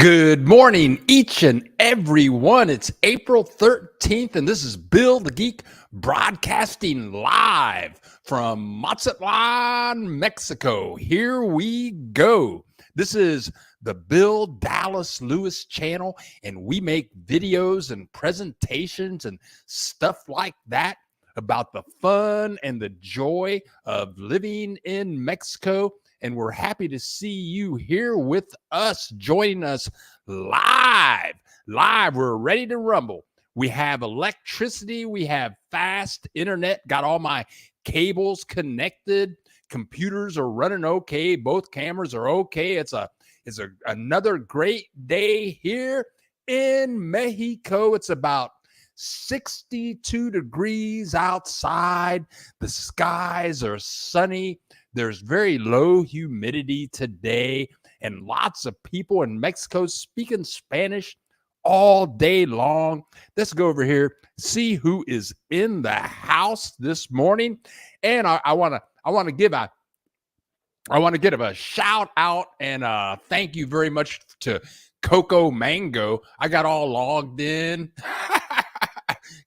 Good morning, each and every one. It's April 13th, and this is Bill the Geek broadcasting live from Mazatlan, Mexico. Here we go. This is the Bill Dallas Lewis channel, and we make videos and presentations and stuff like that about the fun and the joy of living in Mexico. And we're happy to see you here with us, joining us live. We're ready to rumble. We have electricity. We have fast internet. Got all my cables connected. Computers are running okay. Both cameras are okay. It's another great day here in Mexico. It's about 62 degrees outside. The skies are sunny. There's very low humidity today, and lots of people in Mexico speaking Spanish all day long. Let's go over here, see who is in the house this morning. And I want to give a shout out and thank you very much to Coco Mango. I got all logged in.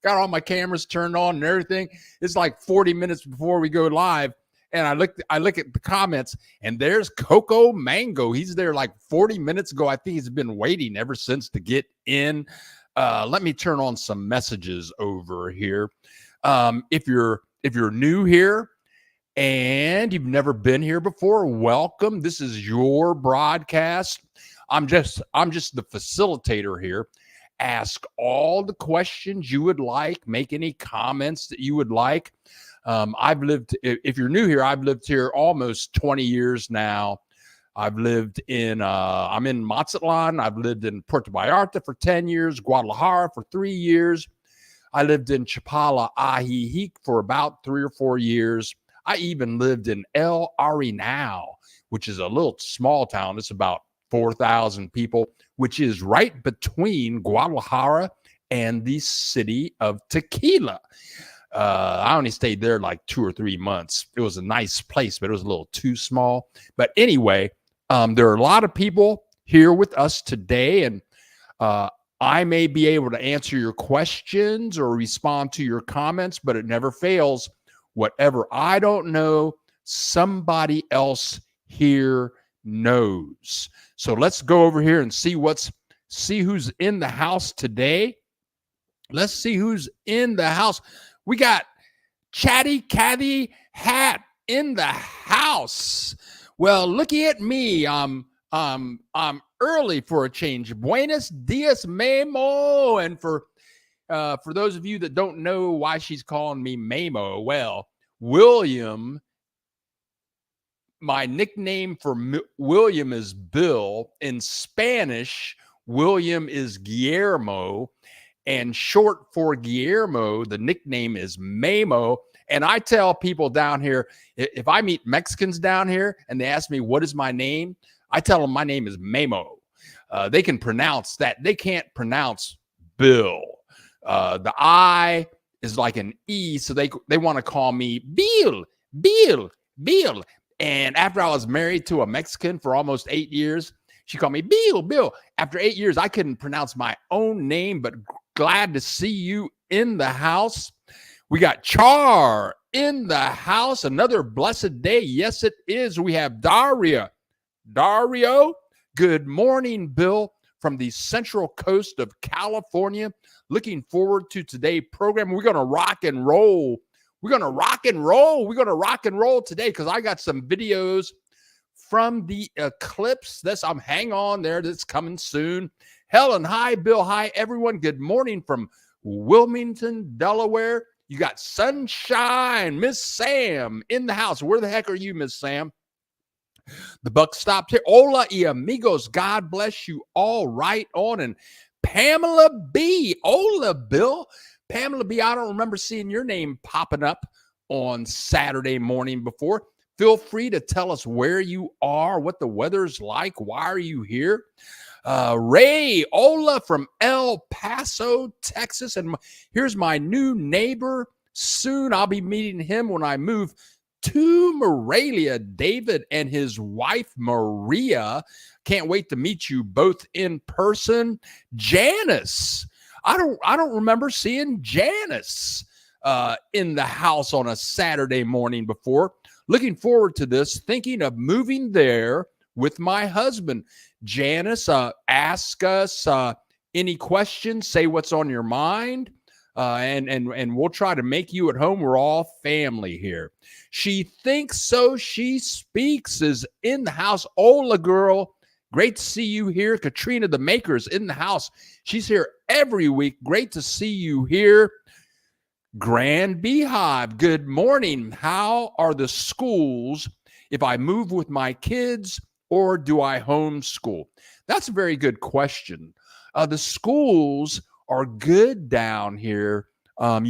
Got all my cameras turned on and everything. It's like 40 minutes before we go live. And I look at the comments, and there's Coco Mango. He's there like 40 minutes ago. I think he's been waiting ever since to get in. Let me turn on some messages over here. If you're new here and you've never been here before, welcome. This is your broadcast. I'm just the facilitator here. Ask all the questions you would like. Make any comments that you would like. If you're new here, I've lived here almost 20 years now. I've lived I'm in Mazatlan. I've lived in Puerto Vallarta for 10 years, Guadalajara for 3 years. I lived in Chapala, Ajijic for about 3 or 4 years. I even lived in El Arenal, which is a little small town. It's about 4,000 people, which is right between Guadalajara and the city of Tequila. I only stayed there like 2 or 3 months. It was a nice place, but it was a little too small. But anyway, there are a lot of people here with us today, and I may be able to answer your questions or respond to your comments, but it never fails. Whatever I don't know, somebody else here knows. So let's go over here and see who's in the house today. Let's see who's in the house. We got Chatty Cathy Hat in the house. Well, looky at me. I'm early for a change. Buenos dias, Memo. And for those of you that don't know why she's calling me Memo, well, William, my nickname for William is Bill. In Spanish, William is Guillermo. And short for Guillermo, the nickname is Memo. And I tell people down here, if I meet Mexicans down here and they ask me, what is my name? I tell them my name is Memo. They can pronounce that. They can't pronounce Bill. The I is like an E, so they want to call me Bill. And after I was married to a Mexican for almost 8 years, she called me Bill. After 8 years, I couldn't pronounce my own name, but glad to see you in the house. We got Char in the house. Another blessed day. Yes, it is. We have Dario. Good morning, Bill, from the central coast of California. Looking forward to today's program. We're going to rock and roll. We're going to rock and roll today because I got some videos from the eclipse. I'm hang on there. That's coming soon. Helen, hi. Bill, hi. Everyone, good morning from Wilmington, Delaware. You got sunshine. Miss Sam in the house. Where the heck are you, Miss Sam? The buck stopped here. Hola y amigos. God bless you all. Right on. And Pamela B. Hola, Bill. Pamela B. I don't remember seeing your name popping up on Saturday morning before. Feel free to tell us where you are, what the weather's like. Why are you here? Ray Ola from El Paso, Texas. And here's my new neighbor. Soon I'll be meeting him when I move to Morelia, David and his wife, Maria. Can't wait to meet you both in person. Janice. I don't remember seeing Janice in the house on a Saturday morning before. Looking forward to this, thinking of moving there with my husband. Janice, ask us any questions, say what's on your mind, and we'll try to make you at home. We're all family here. She thinks so. She speaks is in the house. Ola girl, great to see you here. Katrina the Maker's in the house. She's here every week. Great to see you here. Grand Beehive, good morning. How are the schools if I move with my kids, or do I homeschool? That's a very good question. The schools are good down here. I'm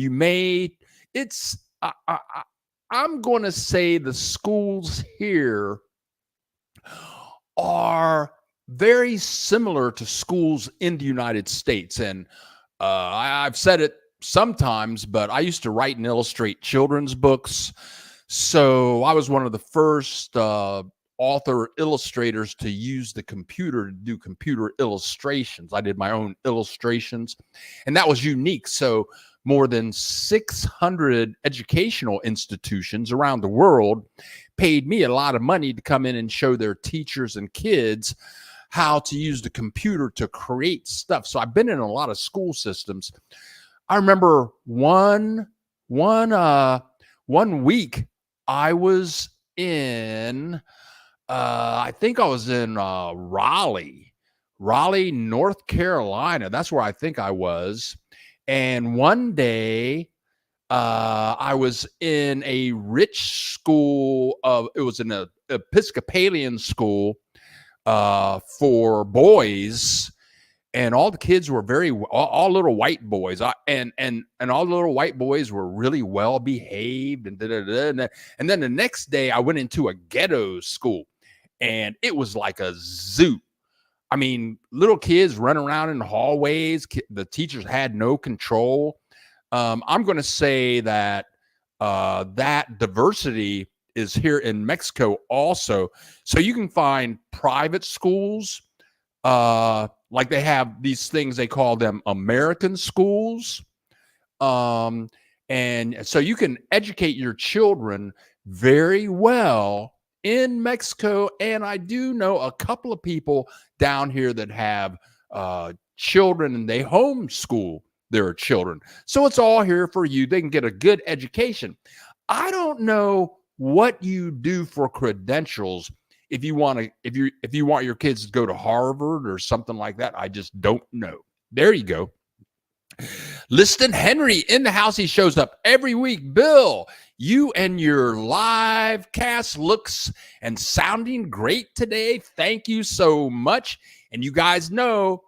going to say the schools here are very similar to schools in the United States. And I've said it sometimes, but I used to write and illustrate children's books. So I was one of the first author illustrators to use the computer to do computer illustrations. I did my own illustrations, and that was unique. So more than 600 educational institutions around the world paid me a lot of money to come in and show their teachers and kids how to use the computer to create stuff. So I've been in a lot of school systems. I remember one week I was in, I think I was in Raleigh, North Carolina. That's where I think I was. And one day I was in a rich school it was an Episcopalian school for boys. And all the kids were all little white boys, and all the little white boys were really well behaved, and and then the next day I went into a ghetto school, and it was like a zoo. I mean, little kids running around in the hallways. The teachers had no control. I'm going to say that that diversity is here in Mexico also. So you can find private schools. Like they have these things, they call them American schools. And so you can educate your children very well in Mexico. And I do know a couple of people down here that have children, and they homeschool their children. So it's all here for you. They can get a good education. I don't know what you do for credentials if you want your kids to go to Harvard or something like that. I just don't know. There you go. Liston Henry in the house. He shows up every week. Bill, you and your live cast looks and sounding great today. Thank you so much. And you guys know,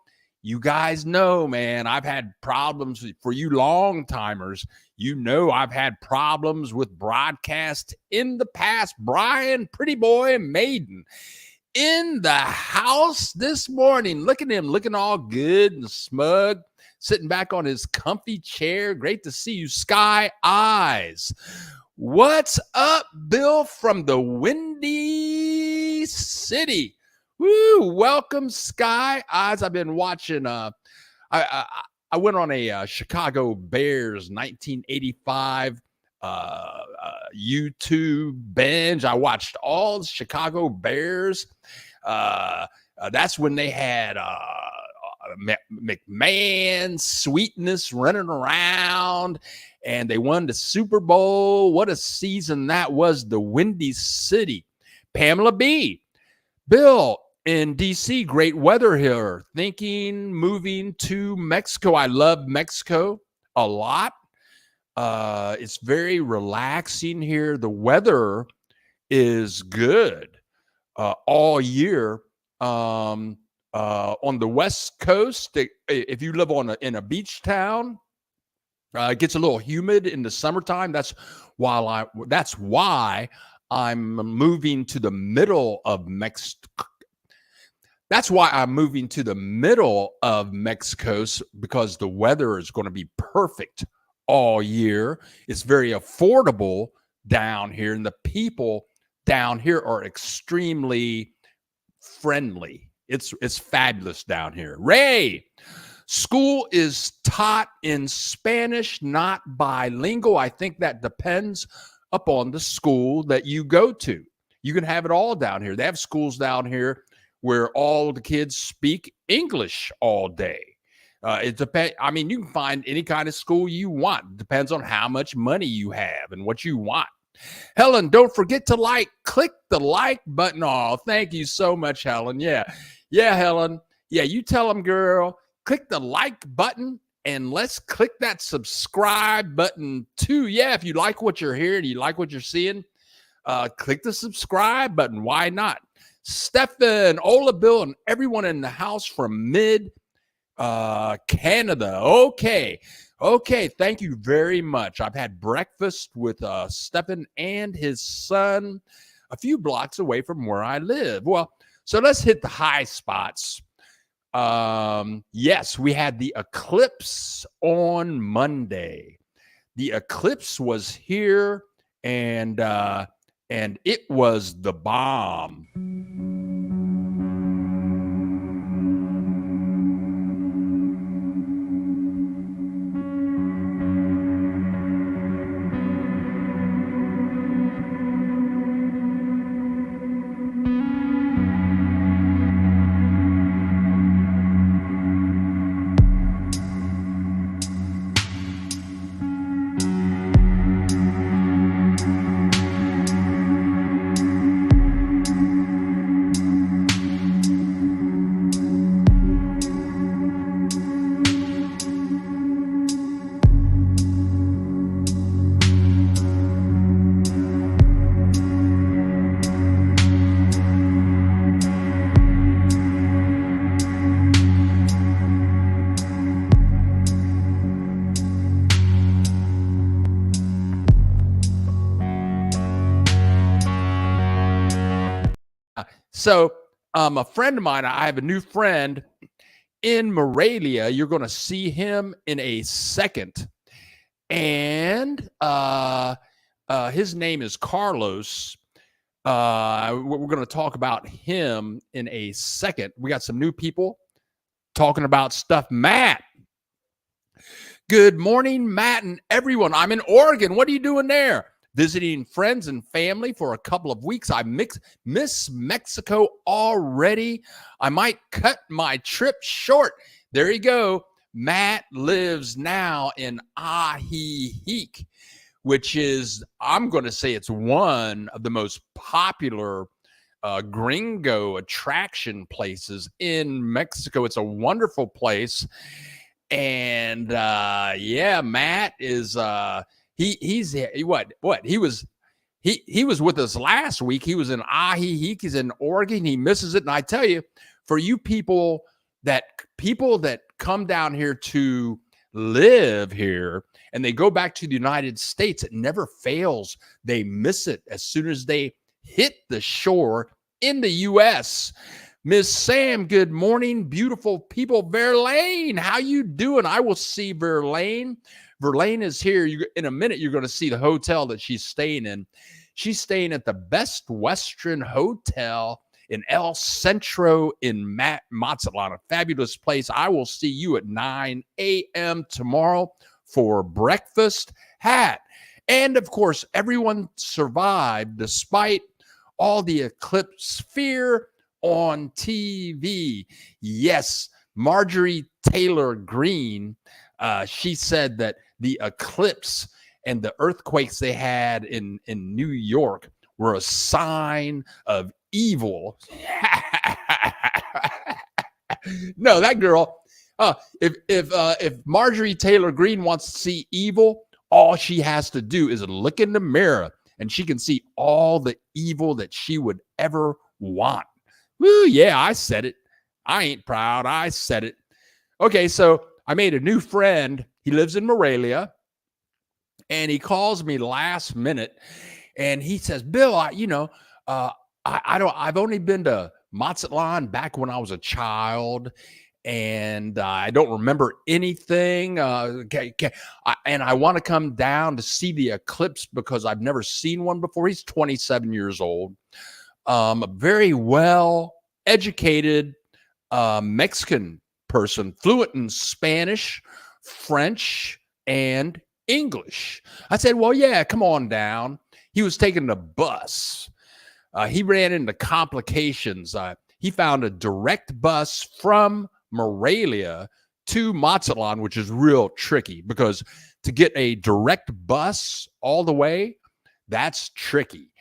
man, I've had problems for you long timers. You know, I've had problems with broadcast in the past. Brian, Pretty Boy Maiden in the house this morning. Look at him looking all good and smug, sitting back on his comfy chair. Great to see you, Sky Eyes. What's up, Bill, from the Windy City? Woo, welcome, Sky Eyes. I've been watching, I went on a Chicago Bears 1985 YouTube binge. I watched all the Chicago Bears. That's when they had McMahon, Sweetness running around, and they won the Super Bowl. What a season that was, the Windy City. Pamela B. Bill, in D.C., great weather here. Thinking moving to Mexico. I love Mexico a lot. It's very relaxing here. The weather is good all year. On the West Coast, if you live in a beach town, it gets a little humid in the summertime. That's why I'm moving to the middle of Mexico. That's why I'm moving to the middle of Mexico, because the weather is going to be perfect all year. It's very affordable down here, and the people down here are extremely friendly. It's fabulous down here. Ray, school is taught in Spanish, not bilingual. I think that depends upon the school that you go to. You can have it all down here. They have schools down here where all the kids speak English all day. It depends. I mean, you can find any kind of school you want. It depends on how much money you have and what you want. Helen, don't forget to click the like button. Oh, thank you so much, Helen. Yeah, Helen. Yeah, you tell them, girl, click the like button and let's click that subscribe button too. Yeah, if you like what you're hearing, you like what you're seeing, click the subscribe button. Why not? Stefan, Ola, Bill, and everyone in the house from Canada. Okay, thank you very much. I've had breakfast with Stefan and his son a few blocks away from where I live. Well, so let's hit the high spots. Yes, we had the eclipse on Monday. The eclipse was here, and it was the bomb. So, a friend of mine, I have a new friend in Morelia. You're going to see him in a second. And his name is Carlos. We're going to talk about him in a second. We got some new people talking about stuff. Matt. Good morning, Matt, and everyone. I'm in Oregon. What are you doing there? Visiting friends and family for a couple of weeks. I miss Mexico already. I might cut my trip short. There you go. Matt lives now in Ajijic, which is, I'm going to say it's one of the most popular gringo attraction places in Mexico. It's a wonderful place. And yeah, Matt is he's what he was with us last week. He was in Ajijic. He's in Oregon. He misses it. And I tell you, for you people that come down here to live here and they go back to the United States, it never fails. They miss it as soon as they hit the shore in the U.S. Miss Sam, good morning, beautiful people. Verlaine, how you doing? I will see Verlaine. Verlaine is here. In a minute, you're going to see the hotel that she's staying in. She's staying at the Best Western Hotel in El Centro in Mazatlan, a fabulous place. I will see you at 9 a.m. tomorrow for breakfast. And of course, everyone survived despite all the eclipse fear on TV. Yes, Marjorie Taylor Greene, she said that the eclipse and the earthquakes they had in New York were a sign of evil. No, that girl, if Marjorie Taylor Greene wants to see evil, all she has to do is look in the mirror and she can see all the evil that she would ever want. Woo, yeah, I said it. I ain't proud. I said it. Okay, so I made a new friend. He lives in Morelia, and he calls me last minute, and he says, "Bill, I've only been to Mazatlan back when I was a child, and I don't remember anything. And I want to come down to see the eclipse because I've never seen one before. He's 27 years old, a very well educated Mexican person, fluent in Spanish, French, and English. I said, well, yeah, come on down. He was taking the bus. He ran into complications. He found a direct bus from Morelia to Mazatlan, which is real tricky because to get a direct bus all the way, that's tricky.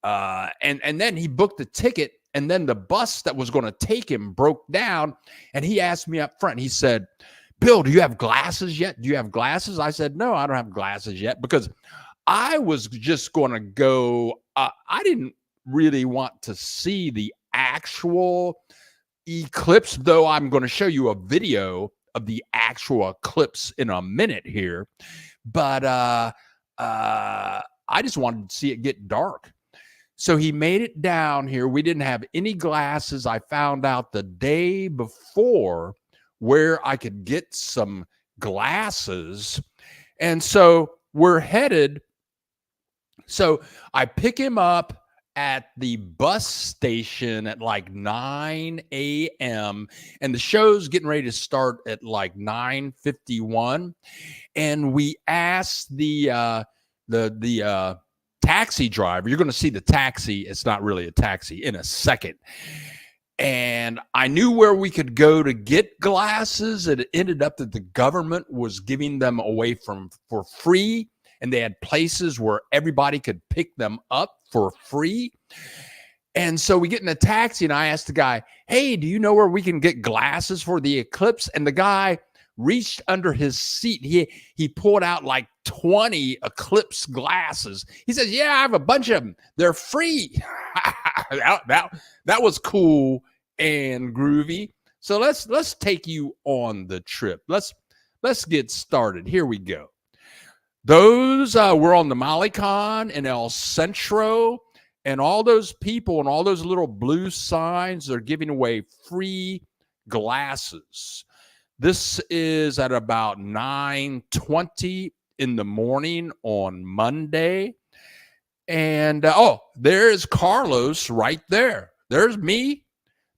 And then he booked the ticket, and then the bus that was going to take him broke down, and he asked me up front. He said, Bill, do you have glasses yet? Do you have glasses? I said, no, I don't have glasses yet because I was just going to go. I didn't really want to see the actual eclipse, though I'm going to show you a video of the actual eclipse in a minute here. But I just wanted to see it get dark. So he made it down here. We didn't have any glasses. I found out the day before where I could get some glasses. And so we're headed. So I pick him up at the bus station at like 9 a.m. and the show's getting ready to start at like 9:51. And we asked the taxi driver. You're going to see the taxi. It's not really a taxi in a second. And I knew where we could go to get glasses. It ended up that the government was giving them away for free. And they had places where everybody could pick them up for free. And so we get in a taxi and I asked the guy, hey, do you know where we can get glasses for the eclipse? And the guy reached under his seat. He pulled out like 20 eclipse glasses. He says, yeah, I have a bunch of them. They're free. that was cool and groovy. So let's take you on the trip. Let's get started. Here we go. Those were on the Malecon and El Centro, and all those people and all those little blue signs, they're giving away free glasses. This is at about 9:20 in the morning on Monday. And there's Carlos right there. There's me.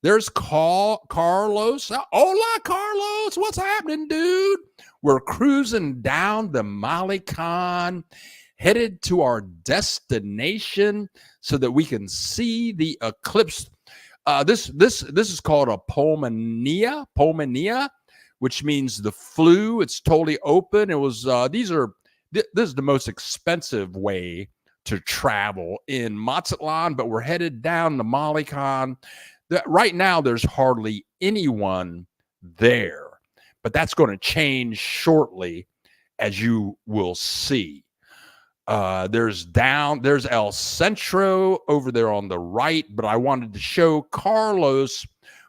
There's Carlos. Hola, Carlos. What's happening, dude? We're cruising down the Malecon, headed to our destination so that we can see the eclipse. This is called a pulmonía, which means the flu. It's totally open. It was this is the most expensive way to travel in Mazatlan, but we're headed down the Malecon. Right now, there's hardly anyone there, but that's going to change shortly, as you will see. There's El Centro over there on the right, but I wanted to show Carlos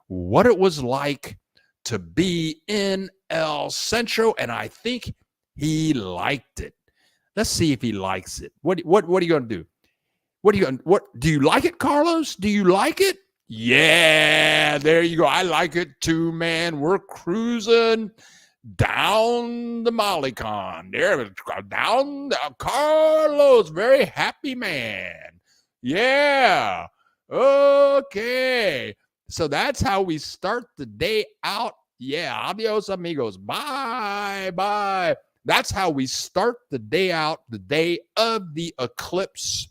what it was like to be in El Centro, and I think he liked it. Let's see if he likes it. What are you going to do? What do you like it, Carlos? Do you like it? Yeah, there you go. I like it too, man. We're cruising down the Malecon. There, down Carlos, very happy man. Yeah. Okay. So that's how we start the day out. Yeah. Adios, amigos. Bye. Bye. That's how we start the day out, the day of the eclipse.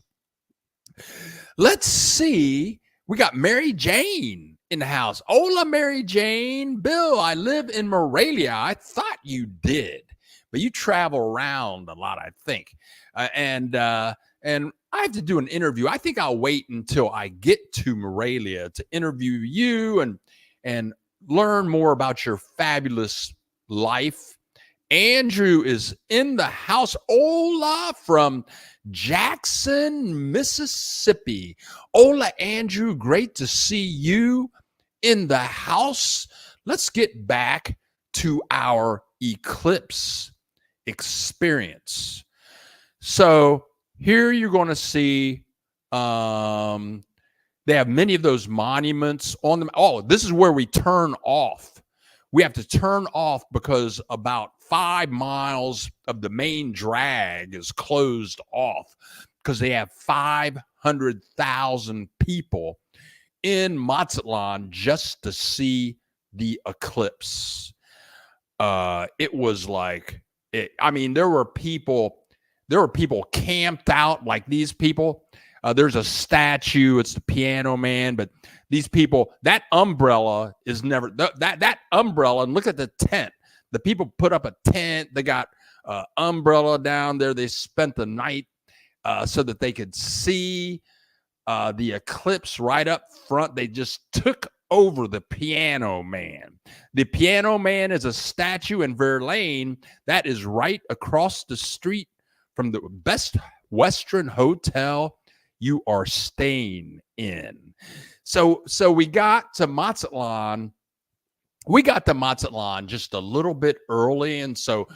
Let's see. We got Mary Jane in the house. Hola, Mary Jane. Bill, I live in Morelia. I thought you did, but you travel around a lot, I think. And I have to do an interview. I think I'll wait until I get to Morelia to interview you and learn more about your fabulous life. Andrew is in the house. Hola from Jackson, Mississippi. Hola, Andrew. Great to see you in the house. Let's get back to our eclipse experience. So here you're going to see they have many of those monuments on them. Oh, this is where we turn off. we have to turn off because about 5 miles of the main drag is closed off because they have 500,000 people in Mazatlan just to see the eclipse. It was like, I mean, there were people camped out like these people. There's a statue. It's the Piano Man, but these people, that umbrella is never that umbrella. And look at the tent. The people put up a tent. They got umbrella down there. They spent the night so that they could see the eclipse right up front. They just took over the Piano Man. The Piano Man is a statue in Verlaine that is right across the street from the best Western hotel you are staying in. So we got to Mazatlan. We got to Mazatlan just a little bit early, and so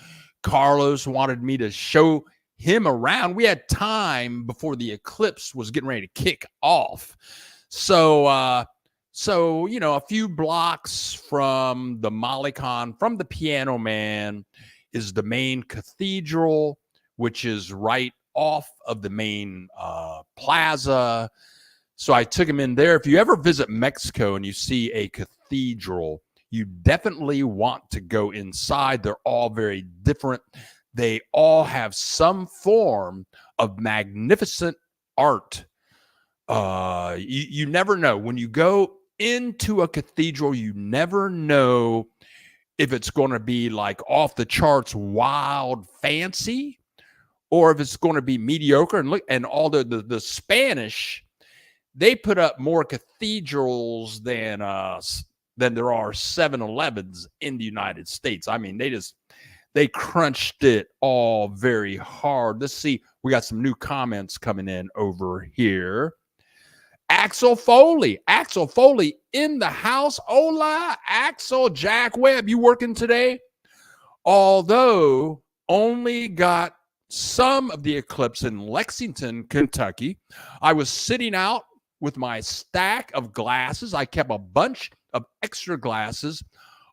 Carlos wanted me to show him around. We had time before the eclipse was getting ready to kick off. So a few blocks from the Malecon, from the Piano Man, is the main cathedral, which is right off of the main plaza. So I took him in there. If you ever visit Mexico and you see a cathedral, you definitely want to go inside. They're all very different. They all have some form of magnificent art. You never know. When you go into a cathedral, you never know if it's going to be like off the charts, wild, fancy, or if it's going to be mediocre. And look, and all the Spanish, they put up more cathedrals than there are 7-Elevens in the United States. I mean, they crunched it all very hard. Let's see. We got some new comments coming in over here. Axel Foley in the house. Hola, Axel. Jack Webb, you working today? Although only got some of the eclipse in Lexington, Kentucky, I was sitting out with my stack of glasses. I kept a bunch of extra glasses.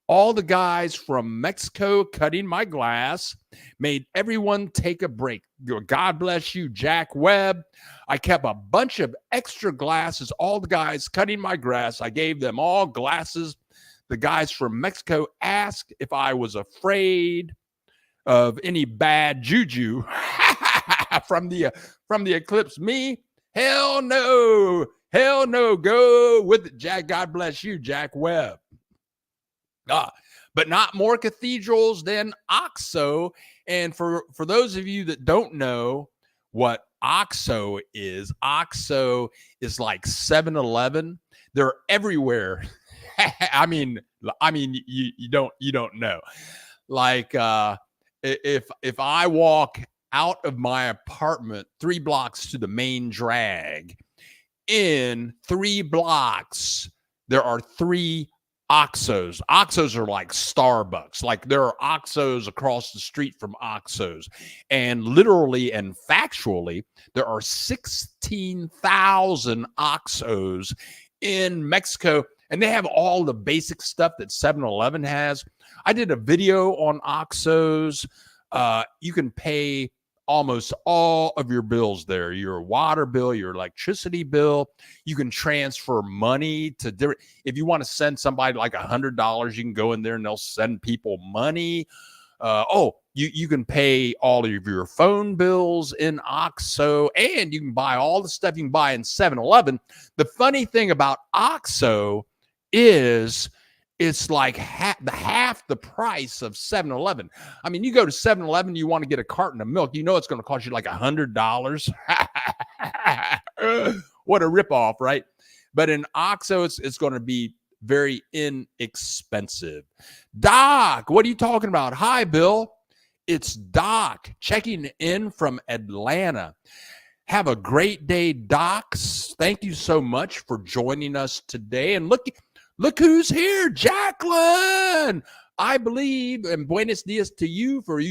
All the guys from Mexico cutting my glass made everyone take a break. God bless you, Jack Webb. I kept a bunch of extra glasses. All the guys cutting my grass, I gave them all glasses. The guys from Mexico asked if I was afraid of any bad juju from the eclipse. Me? Hell no. Hell no. Go with it, Jack. God bless you, Jack Webb. But not more cathedrals than Oxo. And for those of you that don't know what Oxo is like 7-Eleven. They're everywhere. I mean, you don't know. Like if I walk out of my apartment 3 blocks to the main drag, in 3 blocks there are 3 Oxos. Oxos are like Starbucks. Like there are Oxos across the street from Oxos. And literally and factually, there are 16,000 Oxos in Mexico. And they have all the basic stuff that 7-Eleven has. I did a video on Oxos. You can pay almost all of your bills there, your water bill, your electricity bill. You can transfer money to different. If you want to send somebody like $100, you can go in there and they'll send people money. You can pay all of your phone bills in OXXO, and you can buy all the stuff you can buy in 7-Eleven. The funny thing about OXXO is it's like half the price of 7-Eleven. I mean, you go to 7-Eleven, you want to get a carton of milk, you know it's going to cost you like $100. What a ripoff, right? But in OXXO, it's going to be very inexpensive. Doc, what are you talking about? Hi, Bill. It's Doc checking in from Atlanta. Have a great day, Docs. Thank you so much for joining us today. And look who's here, Jacqueline. I believe, and buenos dias to you. For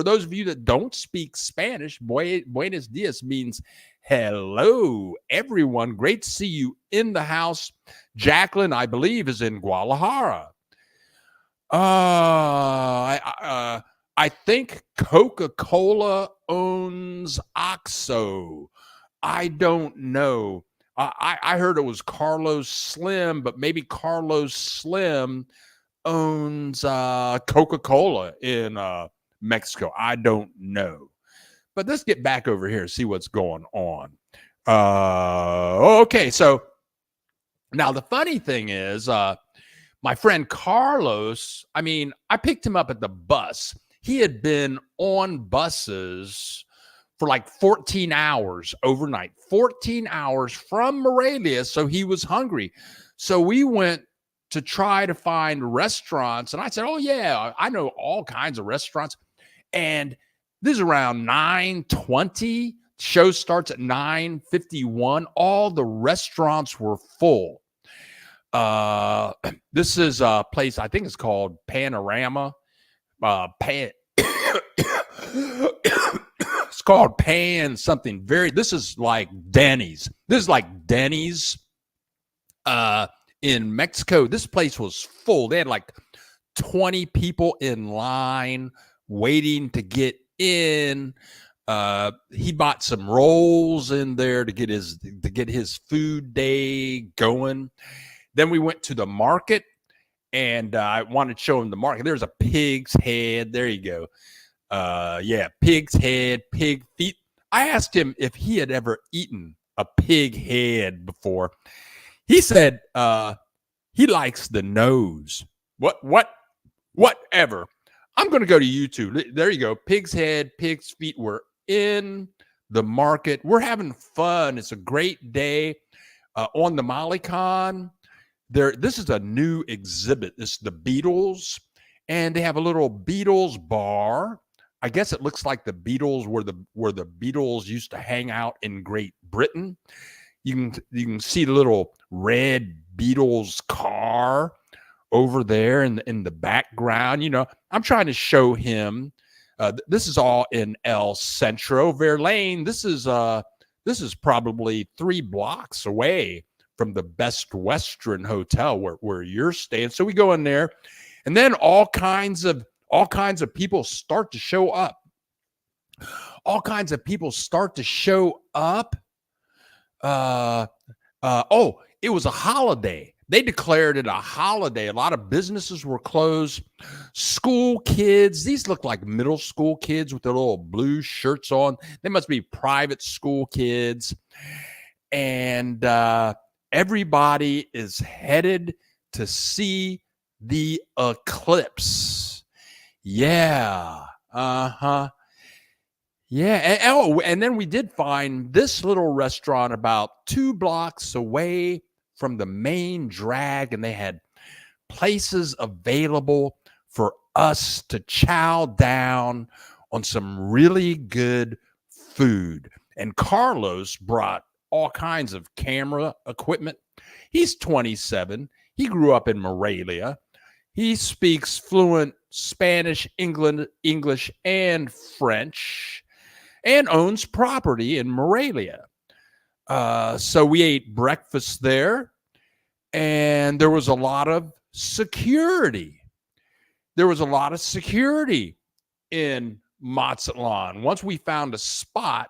those of you that don't speak Spanish, buenos dias means hello, everyone. Great to see you in the house. Jacqueline, I believe, is in Guadalajara. I think Coca-Cola owns OXO. I don't know. I heard it was Carlos Slim, but maybe Carlos Slim owns Coca-Cola in Mexico. I don't know. But let's get back over here and see what's going on. Okay, so now the funny thing is, my friend Carlos, I mean, I picked him up at the bus. He had been on buses for like 14 hours overnight, 14 hours from Morelia. So he was hungry. So we went to try to find restaurants. And I said, oh, yeah, I know all kinds of restaurants. And this is around 9:20. Show starts at 9:51. All the restaurants were full. This is a place, I think it's called Panorama. It's called Pan something. This is like Denny's. This is like Denny's in Mexico. This place was full. They had like 20 people in line waiting to get in. He bought some rolls in there to get his food day going. Then we went to the market, and I wanted to show him the market. There's a pig's head. There you go. Yeah, pig's head, pig feet. I asked him if he had ever eaten a pig head before. He said he likes the nose. Whatever. I'm going to go to YouTube. There you go. Pig's head, pig's feet. We're in the market. We're having fun. It's a great day on the Malecon. This is a new exhibit. It's the Beatles, and they have a little Beatles bar. I guess it looks like the Beatles where the Beatles used to hang out in Great Britain. You can see the little red Beatles car over there in the background. You know, I'm trying to show him. This is all in El Centro Verlaine. This is probably 3 blocks away from the Best Western Hotel where you're staying. So we go in there, and then all kinds of people start to show up. All kinds of people start to show up. It was a holiday. They declared it a holiday. A lot of businesses were closed. School kids, these look like middle school kids with their little blue shirts on. They must be private school kids. And everybody is headed to see the eclipse. Yeah. Uh-huh. Yeah. And then we did find this little restaurant about 2 blocks away from the main drag, and they had places available for us to chow down on some really good food. And Carlos brought all kinds of camera equipment. He's 27. He grew up in Morelia. He speaks fluent Spanish, English, and French, and owns property in Morelia. So we ate breakfast there, and there was a lot of security. There was a lot of security in Mazatlan. Once we found a spot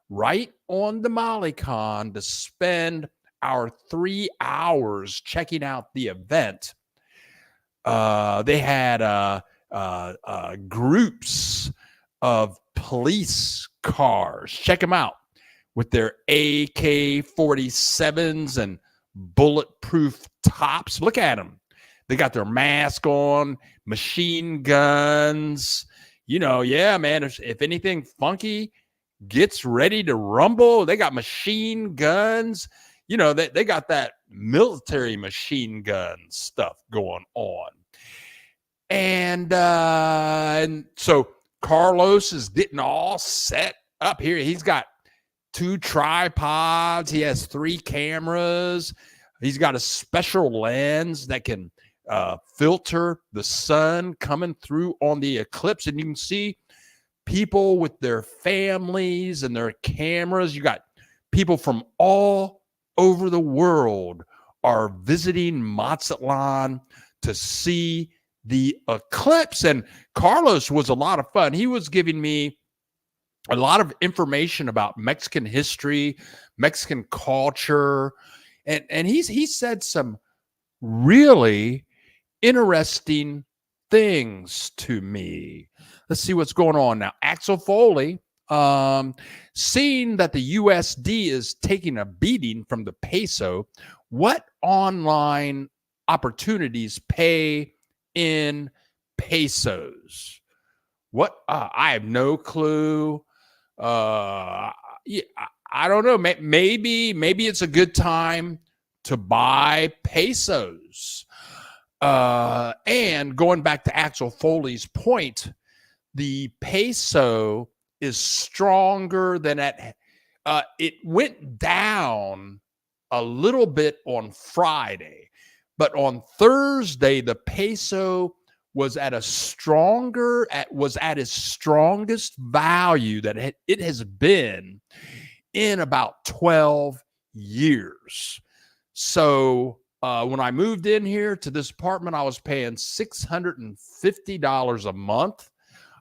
right on the Malecon to spend our 3 hours checking out the event, they had groups of police cars. Check them out with their AK-47s and bulletproof tops. Look at them. They got their mask on, machine guns. You know, yeah, man, if anything funky gets ready to rumble, they got machine guns. You know, they got that military machine gun stuff going on. And so Carlos is getting all set up here. He's got 2 tripods. He has 3 cameras. He's got a special lens that can filter the sun coming through on the eclipse. And you can see people with their families and their cameras. You got people from all over the world are visiting Mazatlan to see the eclipse. And Carlos was a lot of fun. He was giving me a lot of information about Mexican history, Mexican culture, and he said some really interesting things to me. Let's see what's going on now. Axel Foley, seeing that the USD is taking a beating from the peso, what online opportunities pay in pesos? What? I have no clue. Yeah, I don't know. Maybe it's a good time to buy pesos. And going back to Axel Foley's point, the peso is stronger than it went down a little bit on Friday, but on Thursday, the peso was at its strongest value that it has been in about 12 years. So when I moved in here to this apartment, I was paying $650 a month.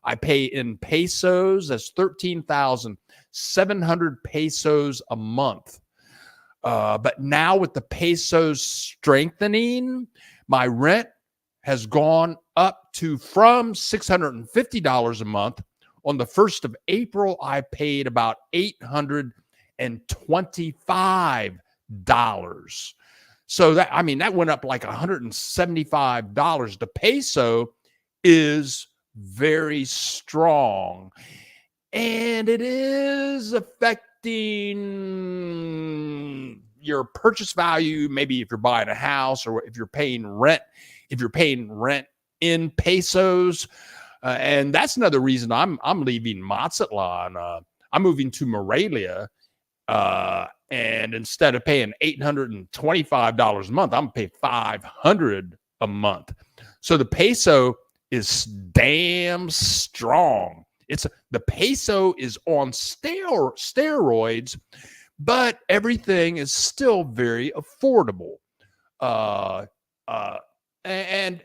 I pay in pesos. That's 13,700 pesos a month. But now with the pesos strengthening, my rent has gone up from $650 a month. On the 1st of April, I paid about $825. So that went up like $175. The peso is very strong, and it is affecting your purchase value. Maybe if you're buying a house or if you're paying rent, in pesos. And that's another reason I'm leaving Mazatlan. I'm moving to Morelia. And instead of paying $825 a month, I'm going to pay $500 a month. So the peso is damn strong. The peso is on steroids, but everything is still very affordable. And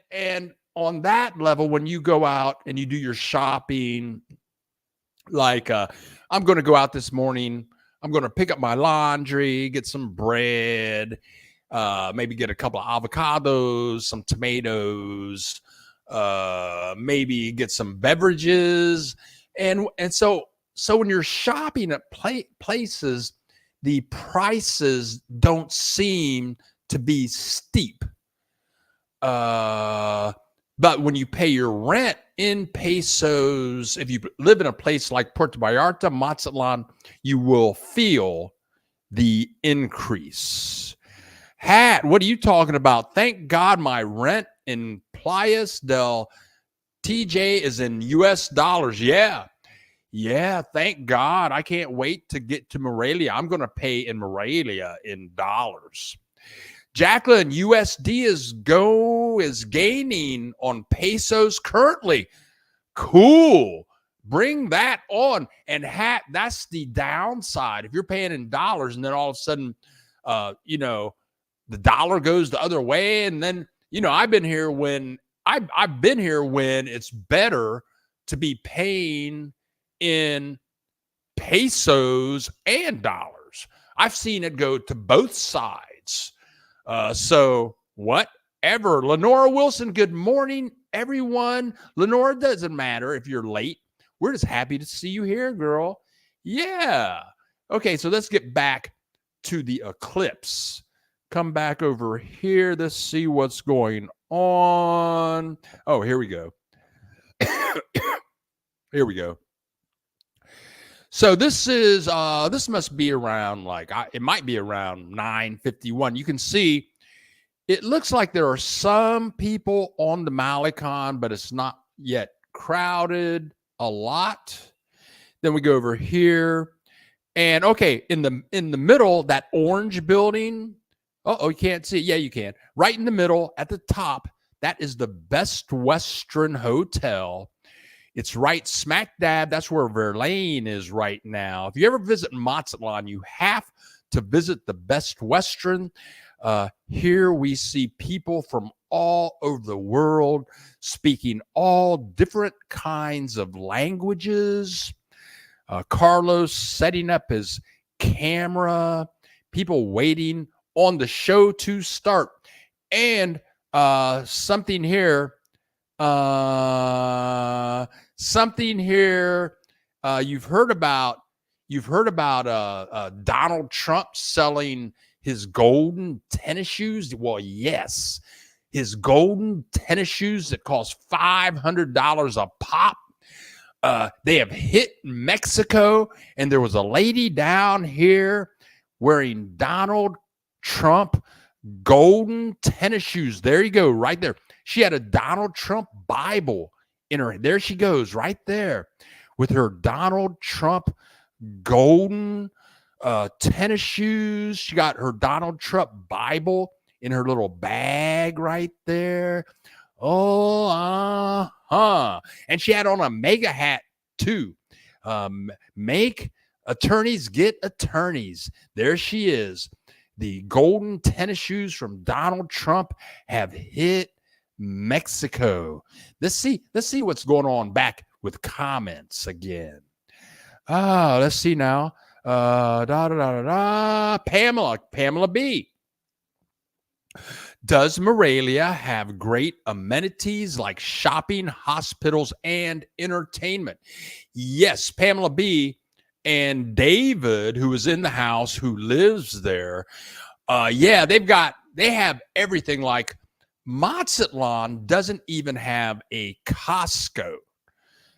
on that level, when you go out and you do your shopping, like I'm going to go out this morning, I'm going to pick up my laundry, get some bread, maybe get a couple of avocados, some tomatoes, maybe get some beverages. And so when you're shopping at places, the prices don't seem to be steep. But when you pay your rent in pesos, if you live in a place like Puerto Vallarta, Mazatlan, you will feel the increase. Hat, what are you talking about? Thank God my rent in Playas del TJ is in US dollars. Yeah, thank God. I can't wait to get to Morelia. I'm going to pay in Morelia in dollars. Jacqueline, USD is gaining on pesos currently. Cool. Bring that on. And Hat, that's the downside. If you're paying in dollars and then all of a sudden, the dollar goes the other way. And then, I've been here when it's better to be paying in pesos and dollars. I've seen it go to both sides. So whatever. Lenora Wilson, good morning, everyone. Lenora, doesn't matter if you're late. We're just happy to see you here, girl. Yeah. Okay, so let's get back to the eclipse. Come back over here. Let's see what's going on. Oh, here we go. Here we go. So this must be around it might be around 9:51. You can see it looks like there are some people on the Malecon, but it's not yet crowded a lot. Then we go over here, and okay, in the middle, that orange building. Oh, you can't see it. Yeah, you can. Right in the middle, at the top, that is the Best Western Hotel. It's right smack dab. That's where Verlaine is right now. If you ever visit Mazatlan, you have to visit the Best Western. Here we see people from all over the world speaking all different kinds of languages. Carlos setting up his camera, people waiting on the show to start. And something here, you've heard about Donald Trump selling his golden tennis shoes. Well, yes, his golden tennis shoes that cost $500 a pop. They have hit Mexico, and there was a lady down here wearing Donald Trump golden tennis shoes. There you go, right there. She had a Donald Trump Bible in her. There she goes, right there, with her Donald Trump golden tennis shoes. She got her Donald Trump Bible in her little bag right there. Oh, and she had on a mega hat too. Make attorneys get attorneys. There she is. The golden tennis shoes from Donald Trump have hit Mexico. Let's see what's going on back with comments again. Let's see now. Pamela B. Does Morelia have great amenities like shopping, hospitals, and entertainment? Yes, Pamela B. And David, who is in the house, who lives there. Yeah, they have everything. Like Mazatlan doesn't even have a Costco.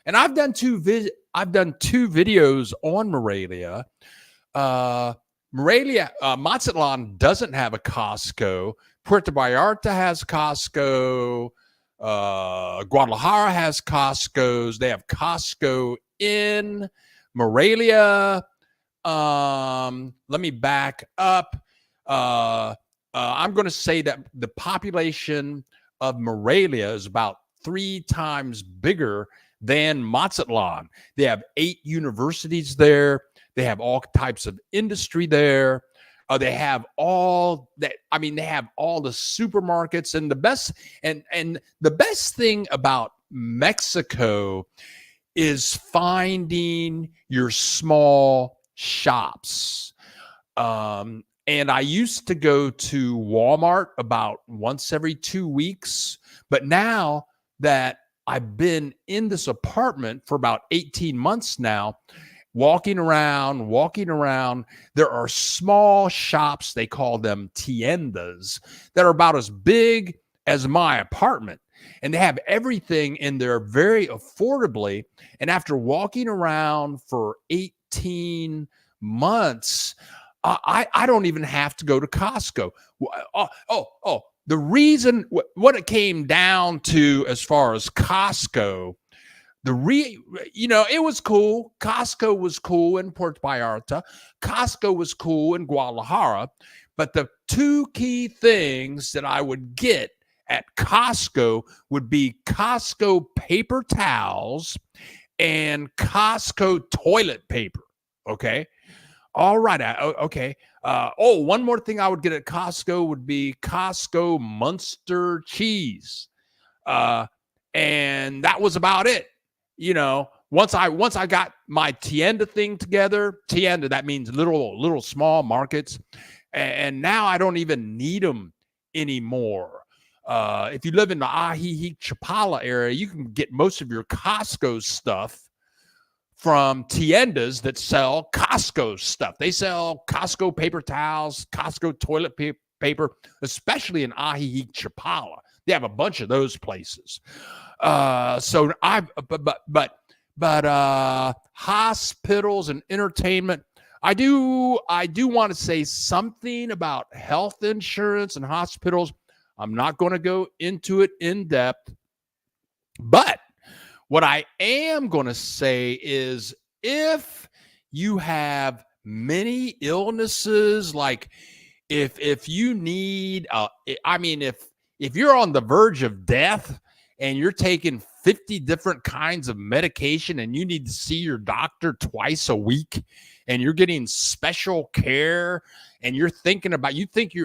And I've done two videos on Morelia. Mazatlan doesn't have a Costco. Puerto Vallarta has Costco. Guadalajara has Costco's. They have Costco in Morelia. Let me back up. I'm going to say that the population of Morelia is about 3 times bigger than Mazatlan. They have 8 universities there. They have all types of industry there. They have all that. I mean, they have all the supermarkets, and the best thing about Mexico is finding your small shops. And I used to go to Walmart about once every 2 weeks, but now that I've been in this apartment for about 18 months now, walking around, there are small shops, they call them tiendas, that are about as big as my apartment. And they have everything in there very affordably. And after walking around for 18 months, I don't even have to go to Costco. The reason, what it came down to as far as Costco, it was cool. Costco was cool in Puerto Vallarta. Costco was cool in Guadalajara. But the 2 key things that I would get at Costco would be Costco paper towels and Costco toilet paper. Okay. All right. Okay. One more thing I would get at Costco would be Costco Munster cheese. And that was about it. Once I got my tienda thing together, tienda, that means little small markets. And now I don't even need them anymore. If you live in the Ajijic Chapala area, you can get most of your Costco stuff from tiendas that sell Costco stuff. They sell Costco paper towels, Costco toilet paper, especially in Ajijic Chapala. They have a bunch of those places. Hospitals and entertainment. I do want to say something about health insurance and hospitals. I'm not going to go into it in depth, but what I am going to say is if you have many illnesses, like if you need, if you're on the verge of death and you're taking 50 different kinds of medication and you need to see your doctor twice a week and you're getting special care and you're thinking about, you think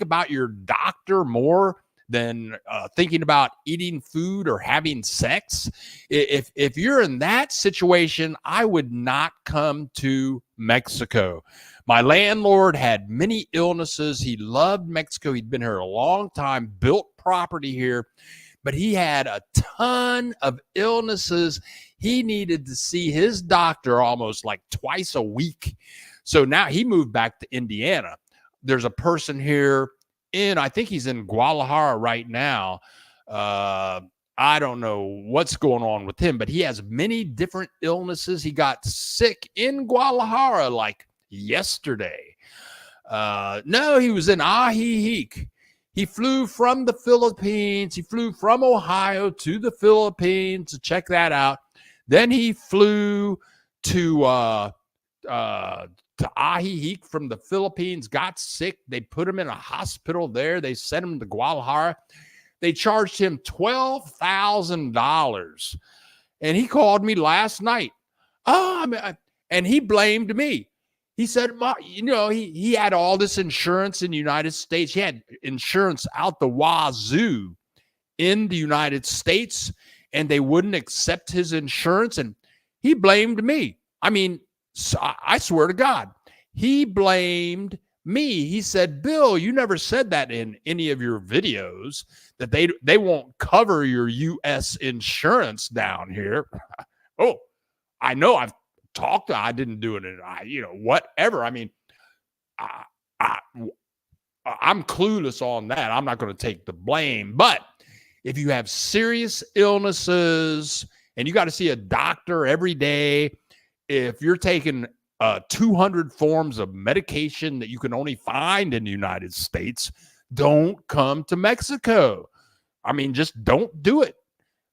about your doctor more than thinking about eating food or having sex. If you're in that situation, I would not come to Mexico. My landlord had many illnesses. He loved Mexico. He'd been here a long time, built property here, but he had a ton of illnesses. He needed to see his doctor almost like twice a week. So now he moved back to Indiana. There's a person here I think he's in Guadalajara right now. I don't know what's going on with him, but he has many different illnesses. He got sick in Guadalajara like yesterday. No, he was in Ajijic. He flew from the Philippines. He flew from Ohio to the Philippines to check that out. Then he flew to Ajijic from the Philippines, got sick. They put him in a hospital there. They sent him to Guadalajara. They charged him $12,000. And he called me last night. And he blamed me. He said, he had all this insurance in the United States. He had insurance out the wazoo in the United States, and they wouldn't accept his insurance. And he blamed me. I mean, I swear to God, he blamed me. He said, Bill, you never said that in any of your videos, that they won't cover your U.S. insurance down here. Oh, I know I've talked. I didn't do it. Whatever. I mean, I'm clueless on that. I'm not going to take the blame. But if you have serious illnesses and you got to see a doctor every day, if you're taking 200 forms of medication that you can only find in the United States, don't come to Mexico. I mean, just don't do it.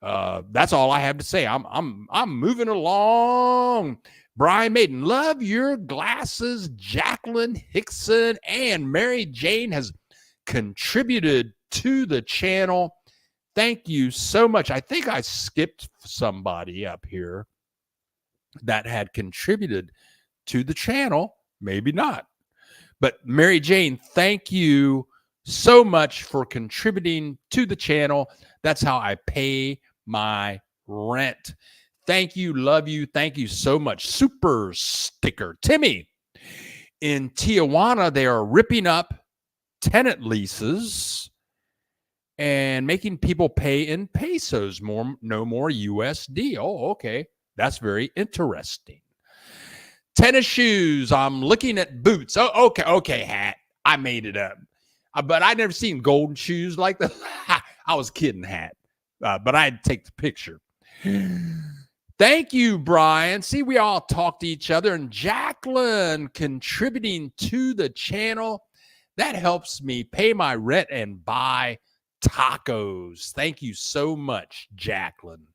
That's all I have to say. I'm moving along. Brian Maiden, love your glasses. Jacqueline Hickson and Mary Jane has contributed to the channel. Thank you so much. I think I skipped somebody up here that had contributed to the channel. Maybe not. But Mary Jane, thank you so much for contributing to the channel. That's how I pay my rent. Thank you. Love you. Thank you so much. Super sticker. Timmy, in Tijuana, they are ripping up tenant leases and making people pay in pesos, no more USD. Oh, okay. That's very interesting. Tennis shoes. I'm looking at boots. Oh, okay, hat. I made it up. But I never seen golden shoes like that. I was kidding, hat. But I had to take the picture. Thank you, Brian. See, we all talk to each other. And Jacqueline contributing to the channel. That helps me pay my rent and buy tacos. Thank you so much, Jacqueline.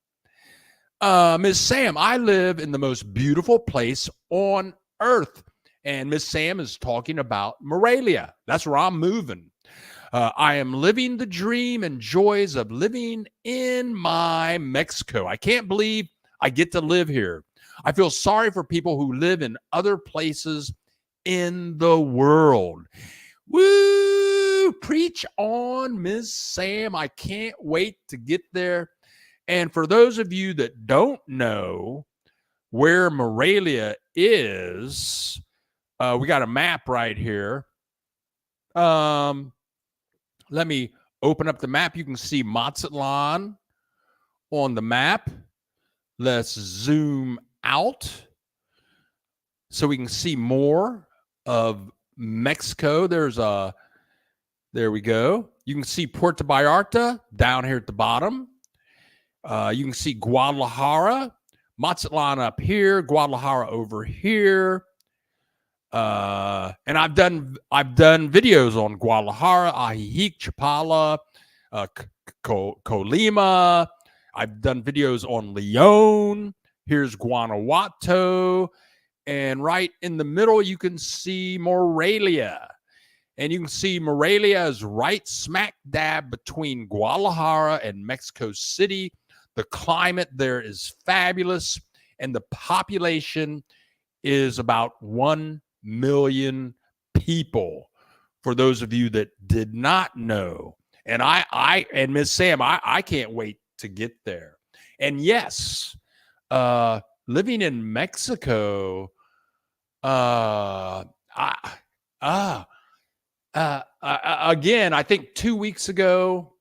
Miss Sam, I live in the most beautiful place on earth. And Miss Sam is talking about Morelia. That's where I'm moving. I am living the dream and joys of living in my Mexico. I can't believe I get to live here. I feel sorry for people who live in other places in the world. Woo! Preach on, Miss Sam. I can't wait to get there. And for those of you that don't know where Morelia is, we got a map right here. Let me open up the map. You can see Mazatlan on the map. Let's zoom out so we can see more of Mexico. There we go. You can see Puerto Vallarta down here at the bottom. You can see Guadalajara, Mazatlan up here, Guadalajara over here. And I've done videos on Guadalajara, Ajijic, Chapala, Colima. I've done videos on Leon. Here's Guanajuato. And right in the middle, you can see Morelia. And you can see Morelia is right smack dab between Guadalajara and Mexico City. The climate there is fabulous, and the population is about 1 million people. For those of you that did not know, and and Miss Sam, I can't wait to get there. And yes, living in Mexico, again, I think 2 weeks ago,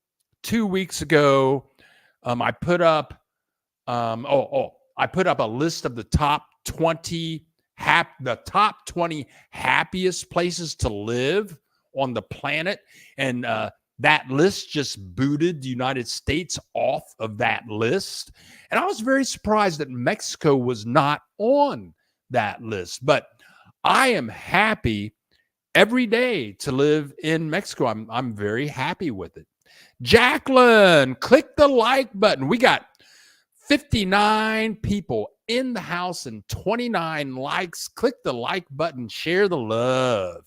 I put up, I put up a list of the top 20 happiest places to live on the planet, and that list just booted the United States off of that list. And I was very surprised that Mexico was not on that list. But I am happy every day to live in Mexico. I'm very happy with it. Jacqueline, click the like button. We got 59 people in the house and 29 likes. Click the like button, share the love.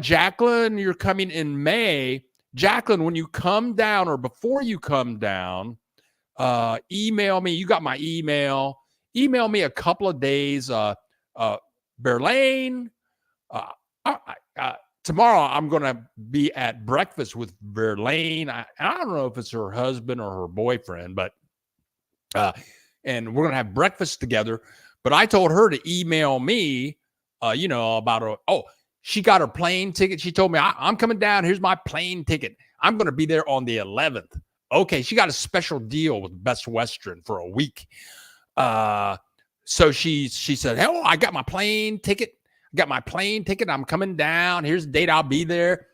Jacqueline, you're coming in May. Jacqueline, when you come down or before you come down, email me. You got my email. Email me a couple of days. Verlaine, tomorrow I'm going to be at breakfast with Verlaine. I don't know if it's her husband or her boyfriend, but and we're going to have breakfast together. But I told her to email me, about she got her plane ticket. She told me, I'm coming down. Here's my plane ticket. I'm going to be there on the 11th. Okay, she got a special deal with Best Western for a week. So she said, "Oh, I got my plane ticket. I'm coming down. Here's the date I'll be there."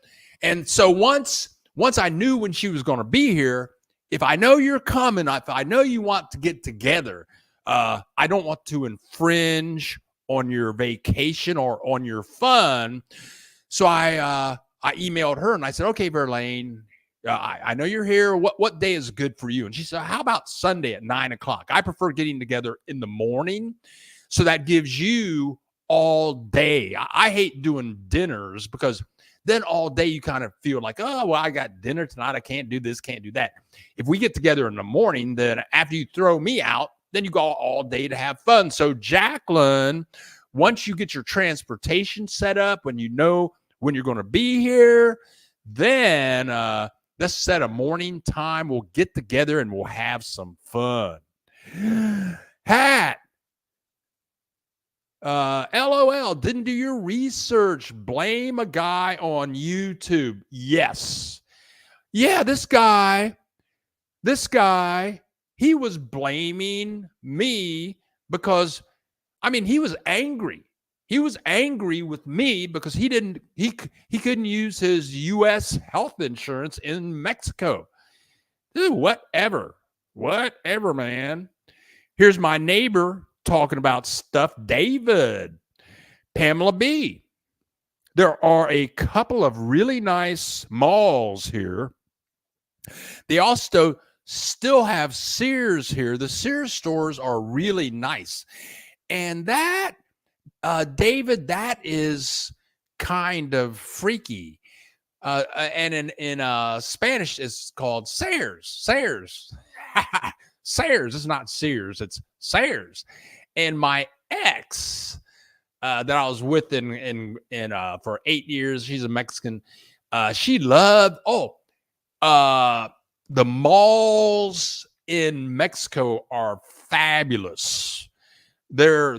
And so once I knew when she was going to be here, if I know you're coming, if I know you want to get together, I don't want to infringe on your vacation or on your fun. So I emailed her and I said, "Okay, Verlaine, I know you're here. What day is good for you?" And she said, "How about Sunday at 9:00? I prefer getting together in the morning, so that gives you all day. I hate doing dinners because then all day you kind of feel like, oh, well, I got dinner tonight. I can't do this, can't do that. If we get together in the morning, then after you throw me out, then you go all day to have fun." So Jacqueline, once you get your transportation set up, when you know when you're going to be here, then let's set a morning time. We'll get together and we'll have some fun. Hat. LOL, didn't do your research. Blame a guy on YouTube. Yes. Yeah, this guy, he was blaming me because, he was angry. He was angry with me because he couldn't use his U.S. health insurance in Mexico. Dude, whatever, man. Here's my neighbor talking about stuff. David, Pamela B. There are a couple of really nice malls here. They also still have Sears here. The Sears stores are really nice. And that, David, that is kind of freaky. And in Spanish, it's called Sears. Sears. It's not Sears, it's Sears. And my ex that I was with in for 8 years, she's a Mexican. She loved the malls in Mexico are fabulous. They're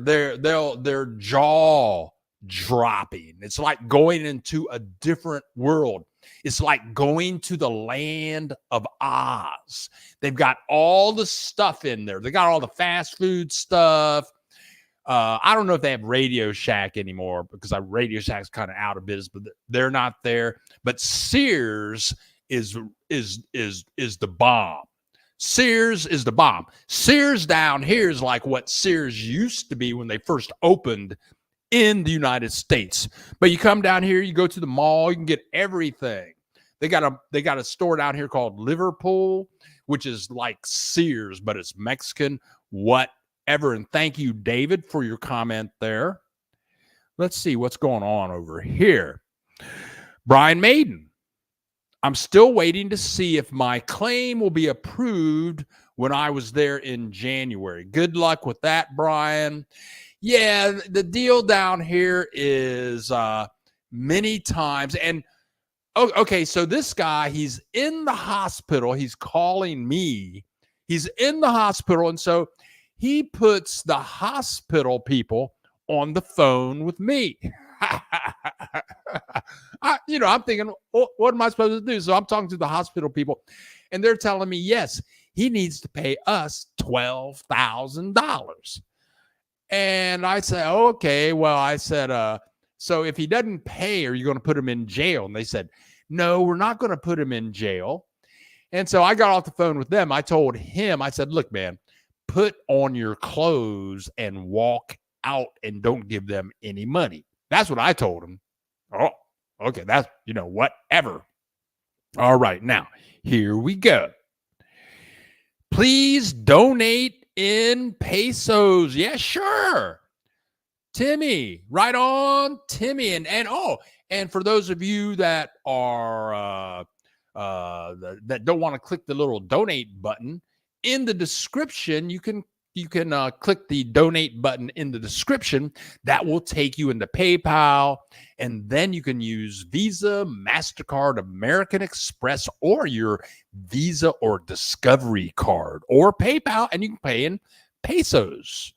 jaw dropping. It's like going into a different world. It's like going to the land of Oz. They've got all the stuff in there. They got all the fast food stuff. I don't know if they have Radio Shack anymore because Radio Shack's kind of out of business, but they're not there. But Sears is the bomb. Sears is the bomb. Sears down here is like what Sears used to be when they first opened in the United States. But you come down here, you go to the mall, you can get everything. They got a store down here called Liverpool, which is like Sears, but it's Mexican, whatever. And thank you, David, for your comment there. Let's see what's going on over here. Brian Maiden. I'm still waiting to see if my claim will be approved when I was there in January. Good luck with that, Brian. Yeah, the deal down here is many times. And okay, so this guy, he's in the hospital. He's calling me. He's in the hospital. And so he puts the hospital people on the phone with me. I'm thinking, what am I supposed to do? So I'm talking to the hospital people, and they're telling me, yes, he needs to pay us $12,000. And I said, oh, okay. Well, I said, so if he doesn't pay, are you going to put him in jail? And they said, no, we're not going to put him in jail. And so I got off the phone with them. I told him, I said, look, man, put on your clothes and walk out and don't give them any money. That's what I told him. Oh, okay. That's, whatever. All right. Now, here we go. Please donate in pesos. Yeah, sure. Timmy, right on, Timmy. And for those of you that are that don't want to click the little donate button in the description, you can click the donate button in the description. That will take you into PayPal, and then you can use Visa, MasterCard, American Express, or your Visa or Discovery card, or PayPal, and you can pay in pesos.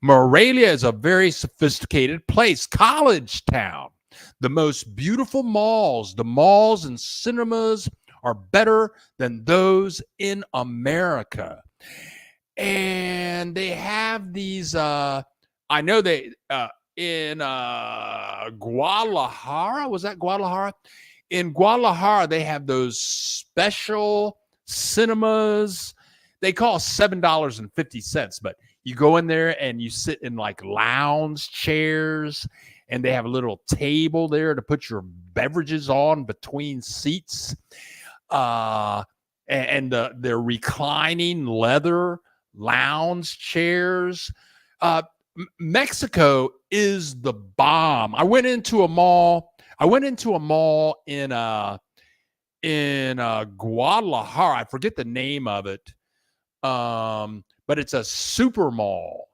Morelia is a very sophisticated place, college town. The most beautiful malls, the malls and cinemas are better than those in America. And they have these, I know they, in Guadalajara, was that Guadalajara? In Guadalajara, they have those special cinemas. They cost $7.50, but you go in there and you sit in like lounge chairs, and they have a little table there to put your beverages on between seats. And they're reclining leather lounge chairs. Mexico is the bomb. I went into a mall in Guadalajara. I forget the name of it. But it's a super mall.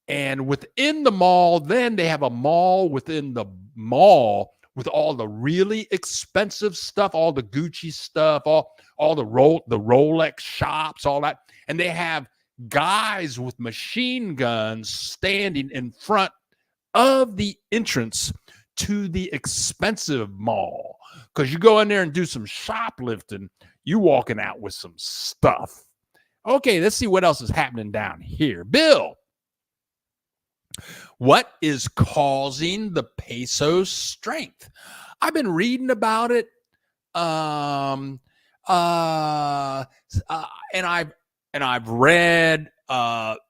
And within the mall, then they have a mall within the mall with all the really expensive stuff, all the Gucci stuff, all the Rolex shops, all that. And they have guys with machine guns standing in front of the entrance to the expensive mall. Because you go in there and do some shoplifting, you walking out with some stuff. Okay, let's see what else is happening down here. Bill, what is causing the peso's strength? I've been reading about it, and I've read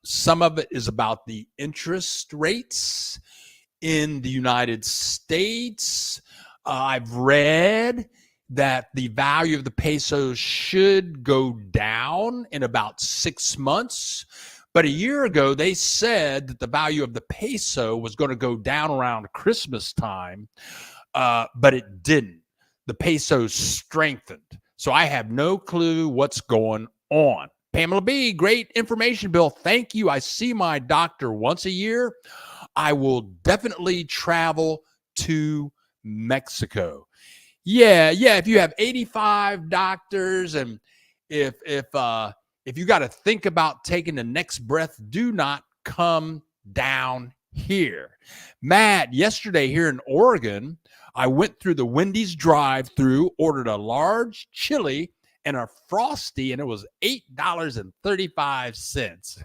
some of it is about the interest rates in the United States. I've read that the value of the peso should go down in about 6 months. But a year ago, they said that the value of the peso was going to go down around Christmas time, but it didn't. The peso strengthened. So I have no clue what's going on. Pamela B., great information, Bill. Thank you. I see my doctor once a year. I will definitely travel to Mexico. Yeah. If you have 85 doctors, and if you got to think about taking the next breath, do not come down here. Matt, yesterday here in Oregon, I went through the Wendy's drive-through, ordered a large chili and a Frosty, and it was $8.35.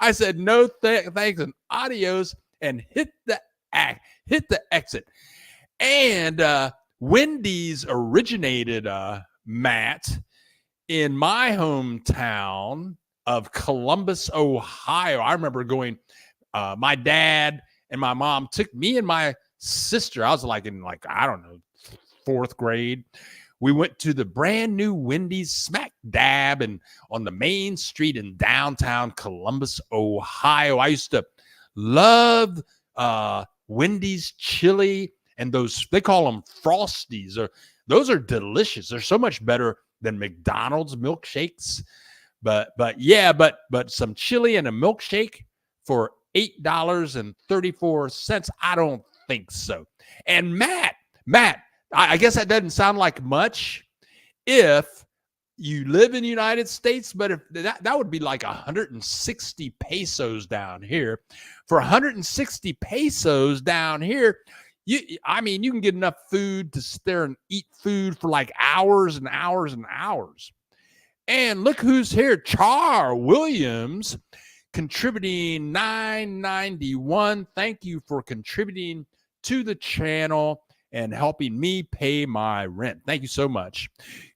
I said no thanks and adios, and hit the exit. And Wendy's originated, Matt, in my hometown of Columbus, Ohio. I remember going, my dad and my mom took me and my sister. I was in I don't know, 4th grade. We went to the brand new Wendy's smack dab and on the main street in downtown Columbus, Ohio. I used to love Wendy's chili and those, they call them Frosties, or Those are delicious. They're so much better than McDonald's milkshakes. But some chili and a milkshake for $8.34. I don't think so. And Matt, I guess that doesn't sound like much if you live in the United States, but if that would be like 160 pesos down here. For 160 pesos down here, you can get enough food to sit there and eat food for like hours and hours and hours. And look who's here, Char Williams, contributing $9.91. Thank you for contributing to the channel and helping me pay my rent. Thank you so much.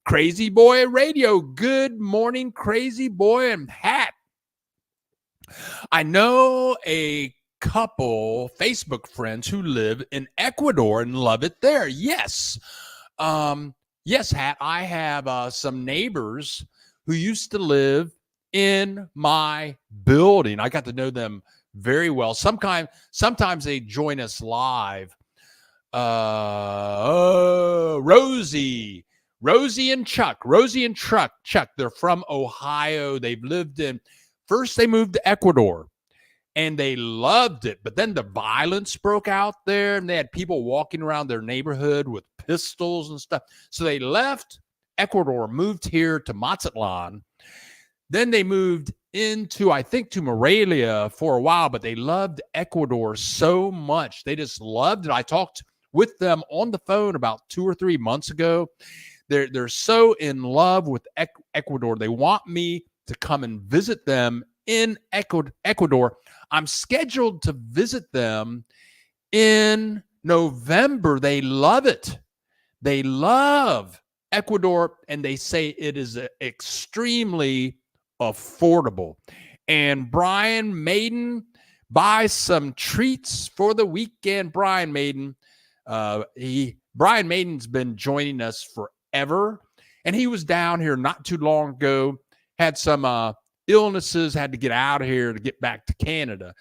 Crazy Boy Radio, good morning, Crazy Boy and Hat. I know a couple Facebook friends who live in Ecuador and love it there. Yes. Yes, Hat, I have some neighbors who used to live in my building. I got to know them very well. Sometimes they join us live. Rosie and Chuck. Chuck, they're from Ohio. They moved to Ecuador and they loved it. But then the violence broke out there and they had people walking around their neighborhood with pistols and stuff. So they left Ecuador, moved here to Mazatlan. Then they moved to Morelia for a while, but they loved Ecuador so much. They just loved it. I talked with them on the phone about 2 or 3 months ago. They're so in love with Ecuador. They want me to come and visit them in Ecuador. I'm scheduled to visit them in November. They love it. They love Ecuador, and they say it is extremely affordable. And Brian Maiden, buy some treats for the weekend. Brian Maiden, Brian Maiden's been joining us forever, and he was down here not too long ago. Had some illnesses, had to get out of here to get back to Canada.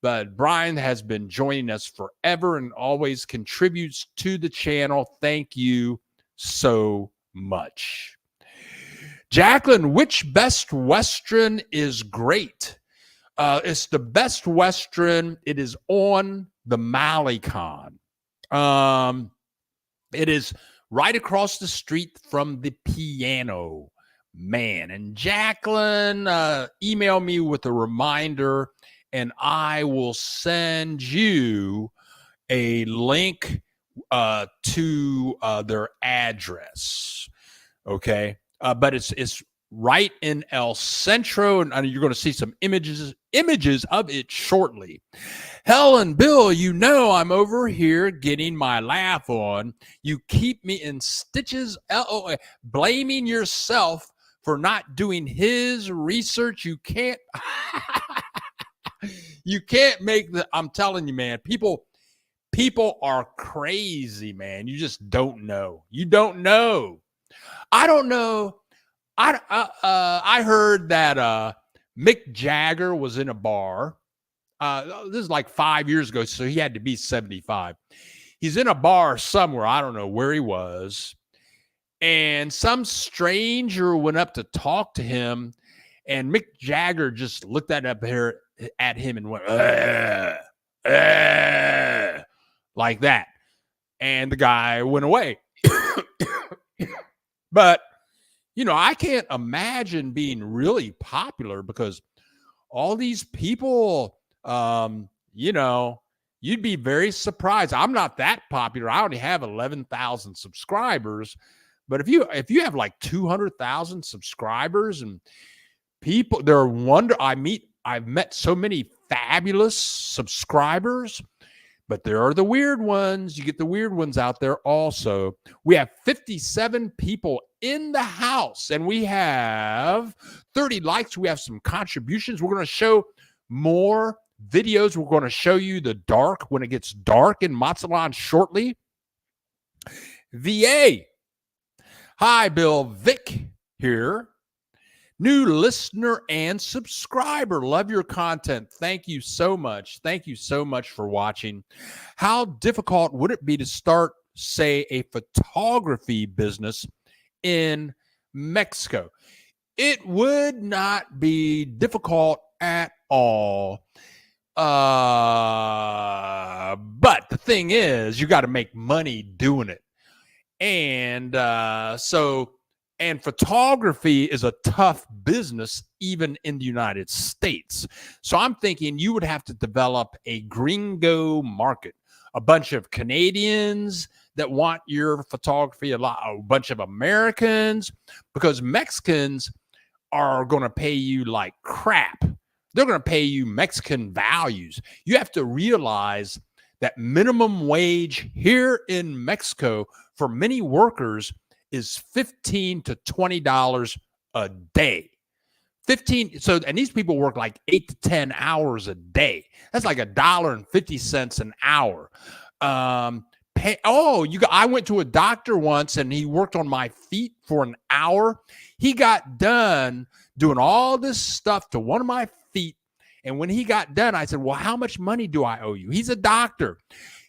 But Brian has been joining us forever and always contributes to the channel. Thank you so much. Jacqueline, which Best Western is great? It's the Best Western. It is on the Malecon. It is right across the street from the Piano Man. And Jacqueline, email me with a reminder, and I will send you a link to their address. Okay. But it's right in El Centro, and you're going to see some images of it shortly. Helen, Bill, I'm over here getting my laugh on. You keep me in stitches, blaming yourself for not doing his research. You can't make I'm telling you, man, people are crazy, man. You just don't know. You don't know. I don't know. I heard that Mick Jagger was in a bar. This is like 5 years ago, so he had to be 75. He's in a bar somewhere. I don't know where he was. And some stranger went up to talk to him, and Mick Jagger just looked at him and went, like that. And the guy went away. But, I can't imagine being really popular because all these people, you'd be very surprised. I'm not that popular. I only have 11,000 subscribers. But if you have like 200,000 subscribers and people, I've met so many fabulous subscribers. But there are the weird ones. You get the weird ones out there also. We have 57 people in the house, and we have 30 likes. We have some contributions. We're going to show more videos. We're going to show you the dark when it gets dark in Mazatlan shortly. VA. Hi, Bill. Vic here. New listener and subscriber. Love your content. Thank you so much. Thank you so much for watching. How difficult would it be to start say, a photography business in Mexico. It would not be difficult at all. But the thing is, you got to make money doing it. And and photography is a tough business, even in the United States. So I'm thinking you would have to develop a gringo market, a bunch of Canadians that want your photography, a bunch of Americans, because Mexicans are going to pay you like crap. They're going to pay you Mexican values. You have to realize that minimum wage here in Mexico for many workers is $15 to $20 a day. 15. So, and these people work like 8 to 10 hours a day. That's like $1.50 an hour. I went to a doctor once and he worked on my feet for an hour. He got done doing all this stuff to one of my feet. And when he got done, I said, well, how much money do I owe you? He's a doctor.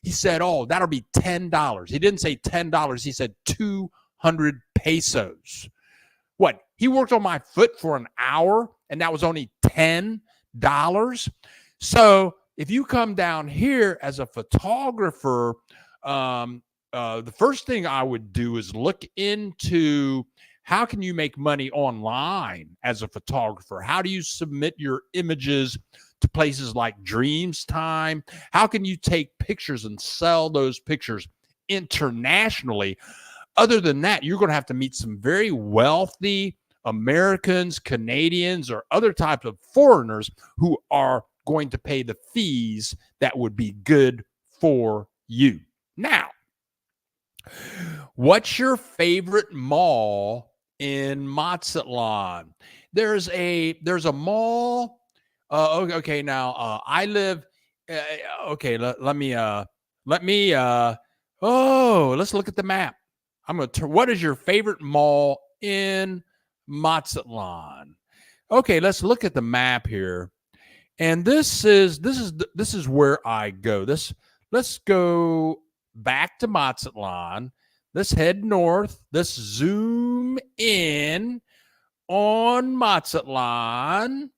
He said, oh, that'll be $10. He didn't say $10. He said 200 pesos. What? He worked on my foot for an hour and that was only $10. So if you come down here as a photographer, the first thing I would do is look into how can you make money online as a photographer? How do you submit your images to places like Dreamstime? How can you take pictures and sell those pictures internationally? Other than that, you're going to have to meet some very wealthy Americans, Canadians, or other types of foreigners who are going to pay the fees that would be good for you. Now, what's your favorite mall in Mazatlan? There's a mall. Okay, now I live. Okay, let me. Let's look at the map. I'm gonna. What is your favorite mall in Mazatlan? Okay, let's look at the map here. And this is where I go. Let's go back to Mazatlan. Let's head north. Let's zoom in on Mazatlan.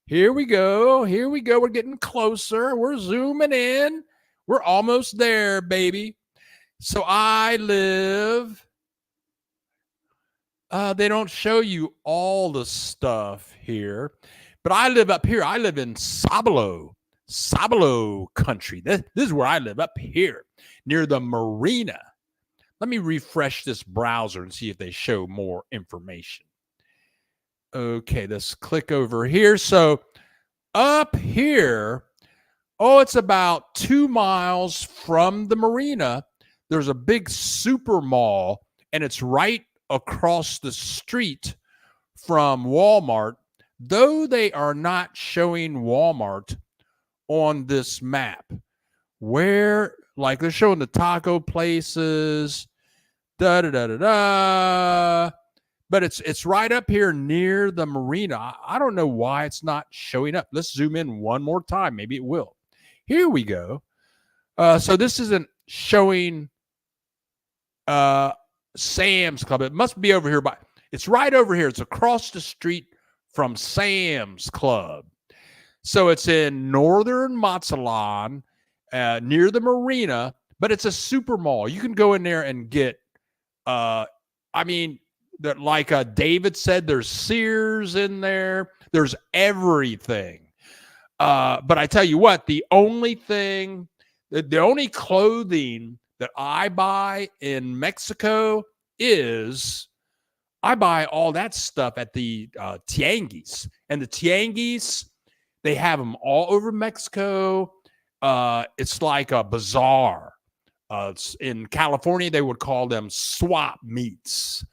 Here we go. We're getting closer. We're zooming in. We're almost there, baby. So I live. They don't show you all the stuff here, but I live up here. I live in Sabalo country. This is where I live, up here near the marina. Let me refresh this browser and see if they show more information. Okay, let's click over here. So up here, it's about 2 miles from the marina. There's a big super mall, and it's right across the street from Walmart, though they are not showing Walmart on this map. Where, like, they're showing the taco places, but it's right up here near the marina. I don't know why it's not showing up. Let's zoom in one more time. Maybe it will. Here we go. So this isn't showing Sam's Club. It must be over here. It's right over here. It's across the street from Sam's Club. So it's in northern Mazatlan, near the marina, but it's a super mall. You can go in there and get, like David said, there's Sears in there. There's everything. But I tell you what, the only clothing that I buy in Mexico is I buy all that stuff at the tianguis. And the tianguis, they have them all over Mexico. It's like a bazaar. In California, they would call them swap meets.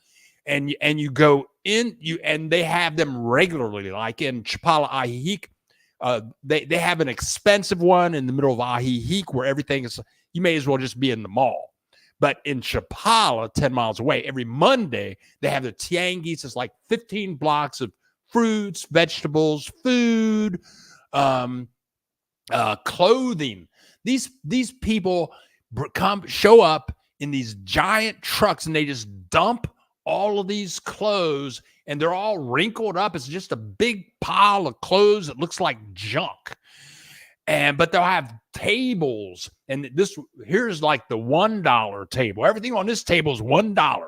And you go in, and they have them regularly, like in Chapala, Ajijic. They have an expensive one in the middle of Ajijic where everything is, you may as well just be in the mall. But in Chapala, 10 miles away, every Monday, they have the tianguis. It's like 15 blocks of fruits, vegetables, food, clothing. These people show up in these giant trucks, and they just dump all of these clothes, and they're all wrinkled up. It's just a big pile of clothes that looks like junk. But they'll have tables, and here's like the $1 table. Everything on this table is $1.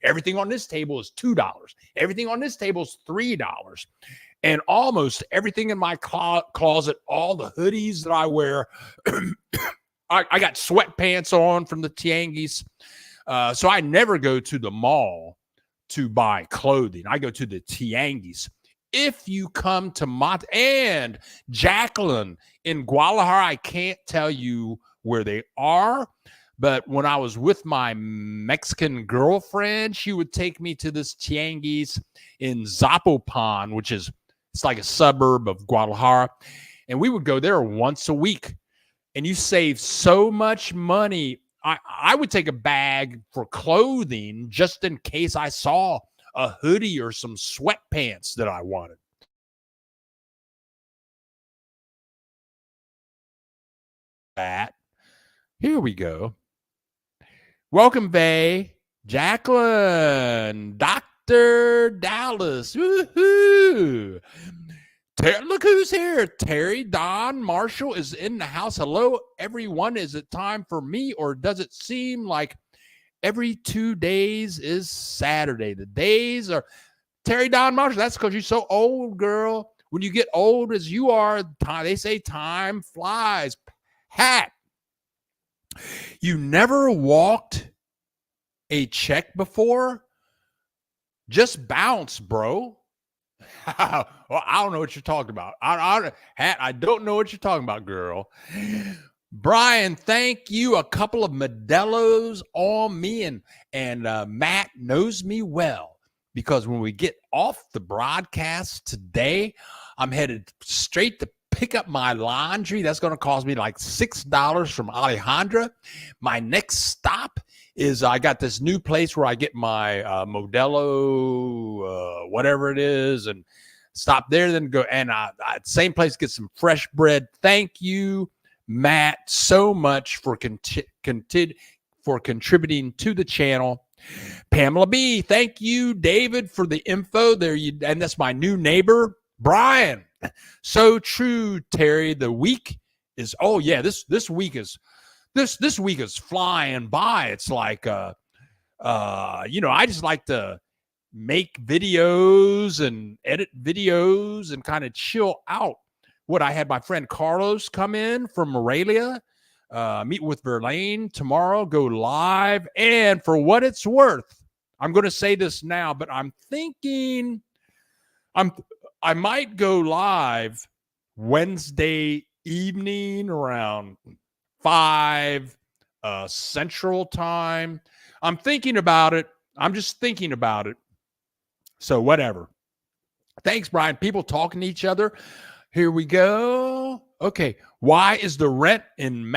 Everything on this table is $2. Everything on this table is $3. And almost everything in my closet, all the hoodies that I wear, I got sweatpants on from the Tianguis. So I never go to the mall to buy clothing. I go to the Tianguis. If you come to and Jacqueline in Guadalajara, I can't tell you where they are, but when I was with my Mexican girlfriend, she would take me to this Tianguis in Zapopan, which is, it's like a suburb of Guadalajara, and we would go there once a week, and you save so much money. I would take a bag for clothing just in case I saw a hoodie or some sweatpants that I wanted. That. Here we go. Welcome, Vay. Jacqueline. Dr. Dallas. Woohoo. Look who's here. Terry, Don, Marshall is in the house. Hello, everyone. Is it time for me, or does it seem like every 2 days is Saturday? The days are Terry, Don, Marshall. That's because you're so old, girl. When you get old as you are, they say time flies. Hat. You never walked a check before? Just bounce, bro. Well, I don't know what you're talking about. I don't know what you're talking about, girl. Brian, thank you. A couple of Modelo's on me, and Matt knows me well, because when we get off the broadcast today, I'm headed straight to pick up my laundry. That's going to cost me like $6 from Alejandra. My next stop is I got this new place where I get my Modelo, whatever it is, and stop there, then go, and same place, get some fresh bread. Thank you, Matt, so much for contributing to the channel. Pamela B, thank you, David, for the info there. And that's my new neighbor, Brian. So true, Terry. The week is, oh yeah, this week is flying by. It's like I just like to make videos and edit videos and kind of chill out. I had my friend Carlos come in from Morelia, meet with Verlaine tomorrow, go live. And for what it's worth, I'm going to say this now, but I'm thinking I might go live Wednesday evening around 5 Central Time. I'm thinking about it. I'm just thinking about it. So whatever. Thanks, Brian. People talking to each other. Here we go. Okay. Why is the rent in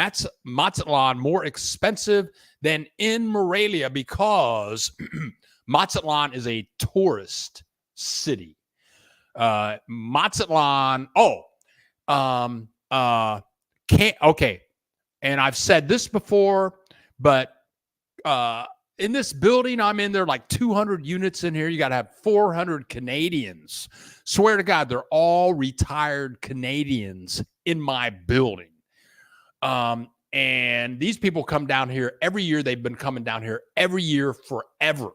Mazatlan more expensive than in Morelia? Because Mazatlan is a tourist city. Mazatlan. Okay. And I've said this before, but in this building I'm in, there are like 200 units in here. You got to have 400 Canadians. Swear to God, they're all retired Canadians in my building. And these people come down here every year. They've been coming down here every year forever.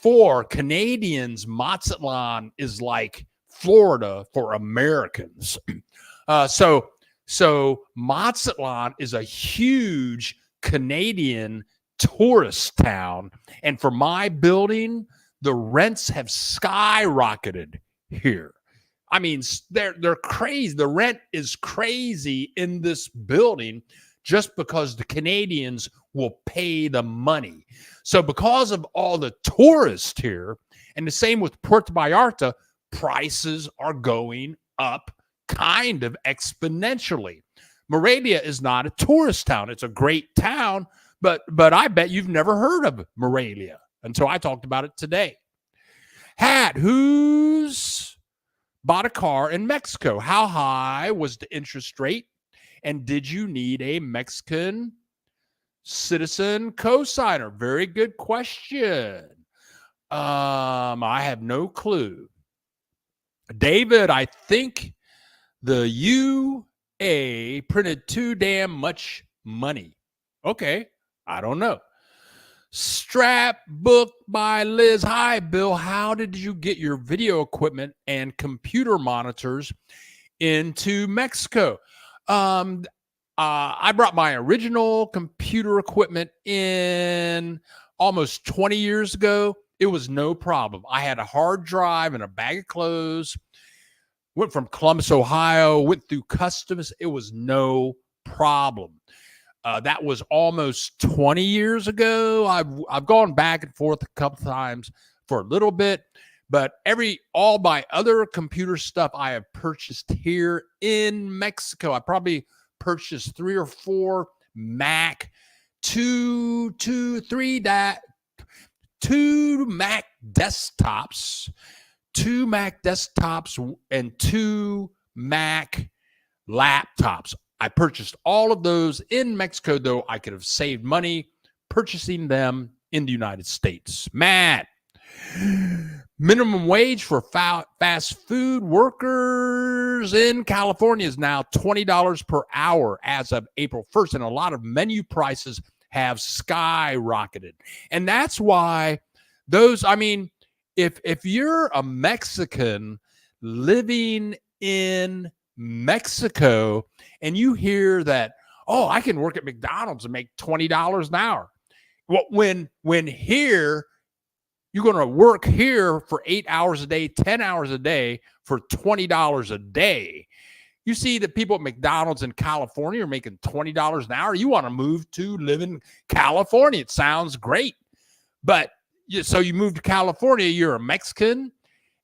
For Canadians, Mazatlan is like Florida for Americans. So Mazatlan is a huge Canadian tourist town. And for my building, the rents have skyrocketed here. I mean, they're crazy. The rent is crazy in this building just because the Canadians will pay the money. So because of all the tourists here, and the same with Puerto Vallarta, prices are going up kind of exponentially. Morelia is not a tourist town. It's a great town, but I bet you've never heard of Morelia until I talked about it today. Hat, who's bought a car in Mexico? How high was the interest rate? And did you need a Mexican Citizen cosigner. Very good question. I have no clue. David, I think the UA printed too damn much money. Okay, I don't know. Strap book by Liz. Hi, Bill. How did you get your video equipment and computer monitors into Mexico? I brought my original computer equipment in almost 20 years ago. It was no problem. I had a hard drive and a bag of clothes. Went from Columbus, Ohio, went through customs. It was no problem. That was almost 20 years ago. I've gone back and forth a couple times for a little bit, but all my other computer stuff I have purchased here in Mexico. I probably purchased 3 or 4 Mac, two Mac desktops, and 2 Mac laptops. I purchased all of those in Mexico, though I could have saved money purchasing them in the United States. Matt, minimum wage for fast food workers in California is now $20 per hour as of April 1st, and a lot of menu prices have skyrocketed. And that's why if you're a Mexican living in Mexico and you hear that, oh, I can work at McDonald's and make $20 an hour. Well, when here, you're going to work here for 8 hours a day, 10 hours a day for $20 a day. You see that people at McDonald's in California are making $20 an hour. You want to move to live in California. It sounds great. But so you move to California, you're a Mexican,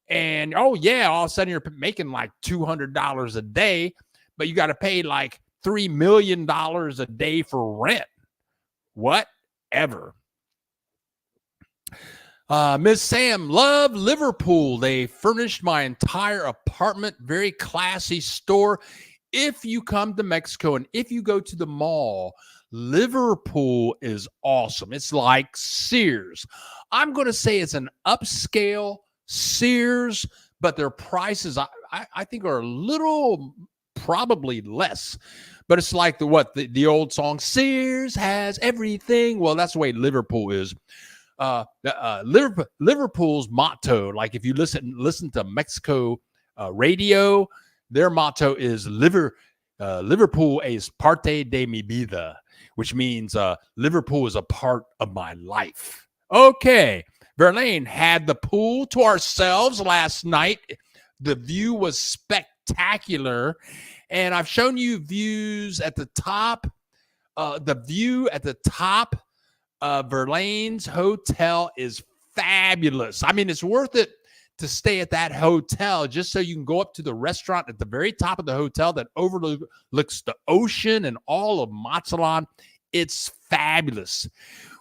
and all of a sudden you're making like $200 a day, but you got to pay like $3 million a day for rent. Whatever. Miss Sam, love Liverpool. They furnished my entire apartment. Very classy store. If you come to Mexico and if you go to the mall, Liverpool is awesome. It's like Sears. I'm going to say it's an upscale Sears, but their prices I think are a little probably less. But it's like the old song, Sears has everything. Well, that's the way Liverpool is. Liverpool's motto, like if you listen to Mexico radio, their motto is Liverpool es parte de mi vida, which means Liverpool is a part of my life. Okay, Verlaine had the pool to ourselves last night. The view was spectacular, and I've shown you views at the top. The view at the top Verlaine's hotel is fabulous. I mean, it's worth it to stay at that hotel just so you can go up to the restaurant at the very top of the hotel that overlooks the ocean and all of Mazatlan. It's fabulous.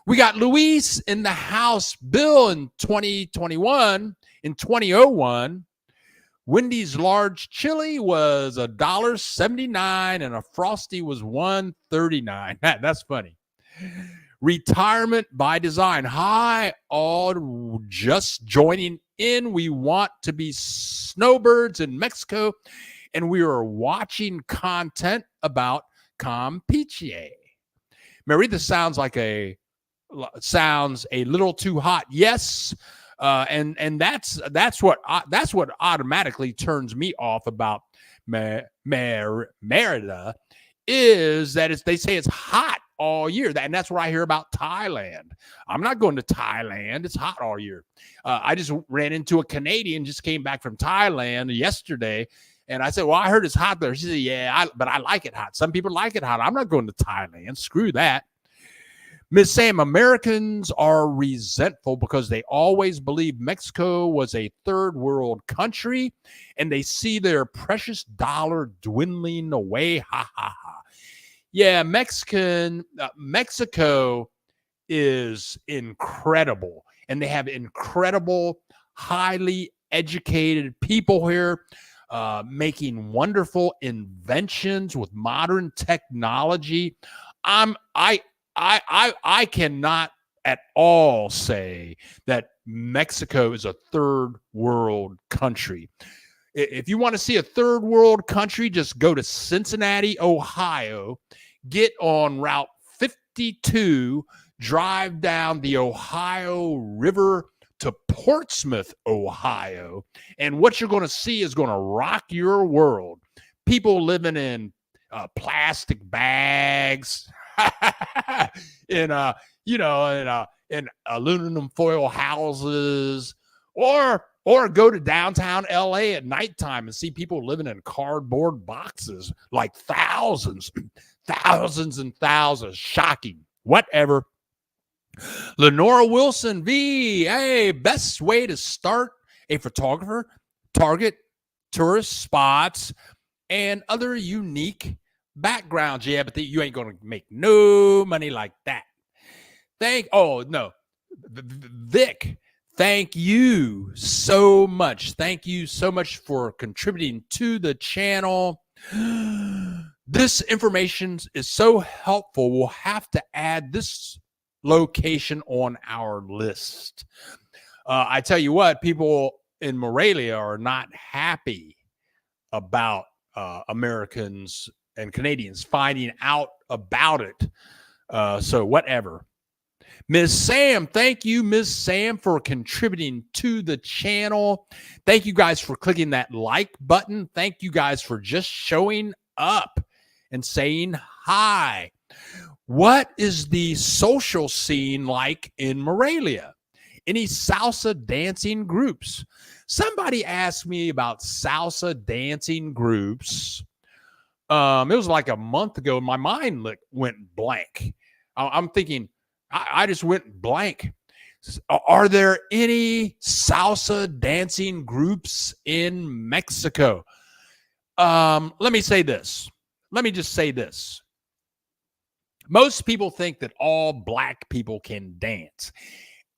We got Luis in the house. Bill, in 2001, in 2001, Wendy's large chili was $1.79 and a Frosty was $1.39. That's funny. Retirement by design. Hi, all just joining in. We want to be snowbirds in Mexico, and we are watching content about Campeche. Mary, this sounds a little too hot. Yes, and that's what automatically turns me off about Merida is that they say it's hot all year. And that's what I hear about Thailand. I'm not going to Thailand. It's hot all year. I just ran into a Canadian, just came back from Thailand yesterday. And I said, well, I heard it's hot there. She said, yeah, but I like it hot. Some people like it hot. I'm not going to Thailand. Screw that. Miss Sam, Americans are resentful because they always believe Mexico was a third world country and they see their precious dollar dwindling away. Ha, ha, ha. Yeah, Mexico is incredible, and they have incredible, highly educated people here making wonderful inventions with modern technology. I cannot at all say that Mexico is a third world country. If you want to see a third world country, just go to Cincinnati, Ohio, get on Route 52, drive down the Ohio River to Portsmouth, Ohio, and what you're going to see is going to rock your world. People living in plastic bags, in in aluminum foil houses, or go to downtown LA at nighttime and see people living in cardboard boxes, like thousands, thousands and thousands. Shocking. Whatever. Lenora Wilson V. Hey, best way to start a photographer, target tourist spots and other unique backgrounds. Yeah, but you ain't going to make no money like that. Vic, thank you so much. Thank you so much for contributing to the channel. This information is so helpful. We'll have to add this location on our list. I tell you what, people in Morelia are not happy about Americans and Canadians finding out about it. So whatever. Ms. Sam, thank you, Ms. Sam, for contributing to the channel. Thank you guys for clicking that like button. Thank you guys for just showing up and saying hi. What is the social scene like in Morelia? Any salsa dancing groups? Somebody asked me about salsa dancing groups. It was like a month ago. My mind went blank. I'm thinking, I just went blank. Are there any salsa dancing groups in Mexico? Let me say this. Let me just say this. Most people think that all black people can dance.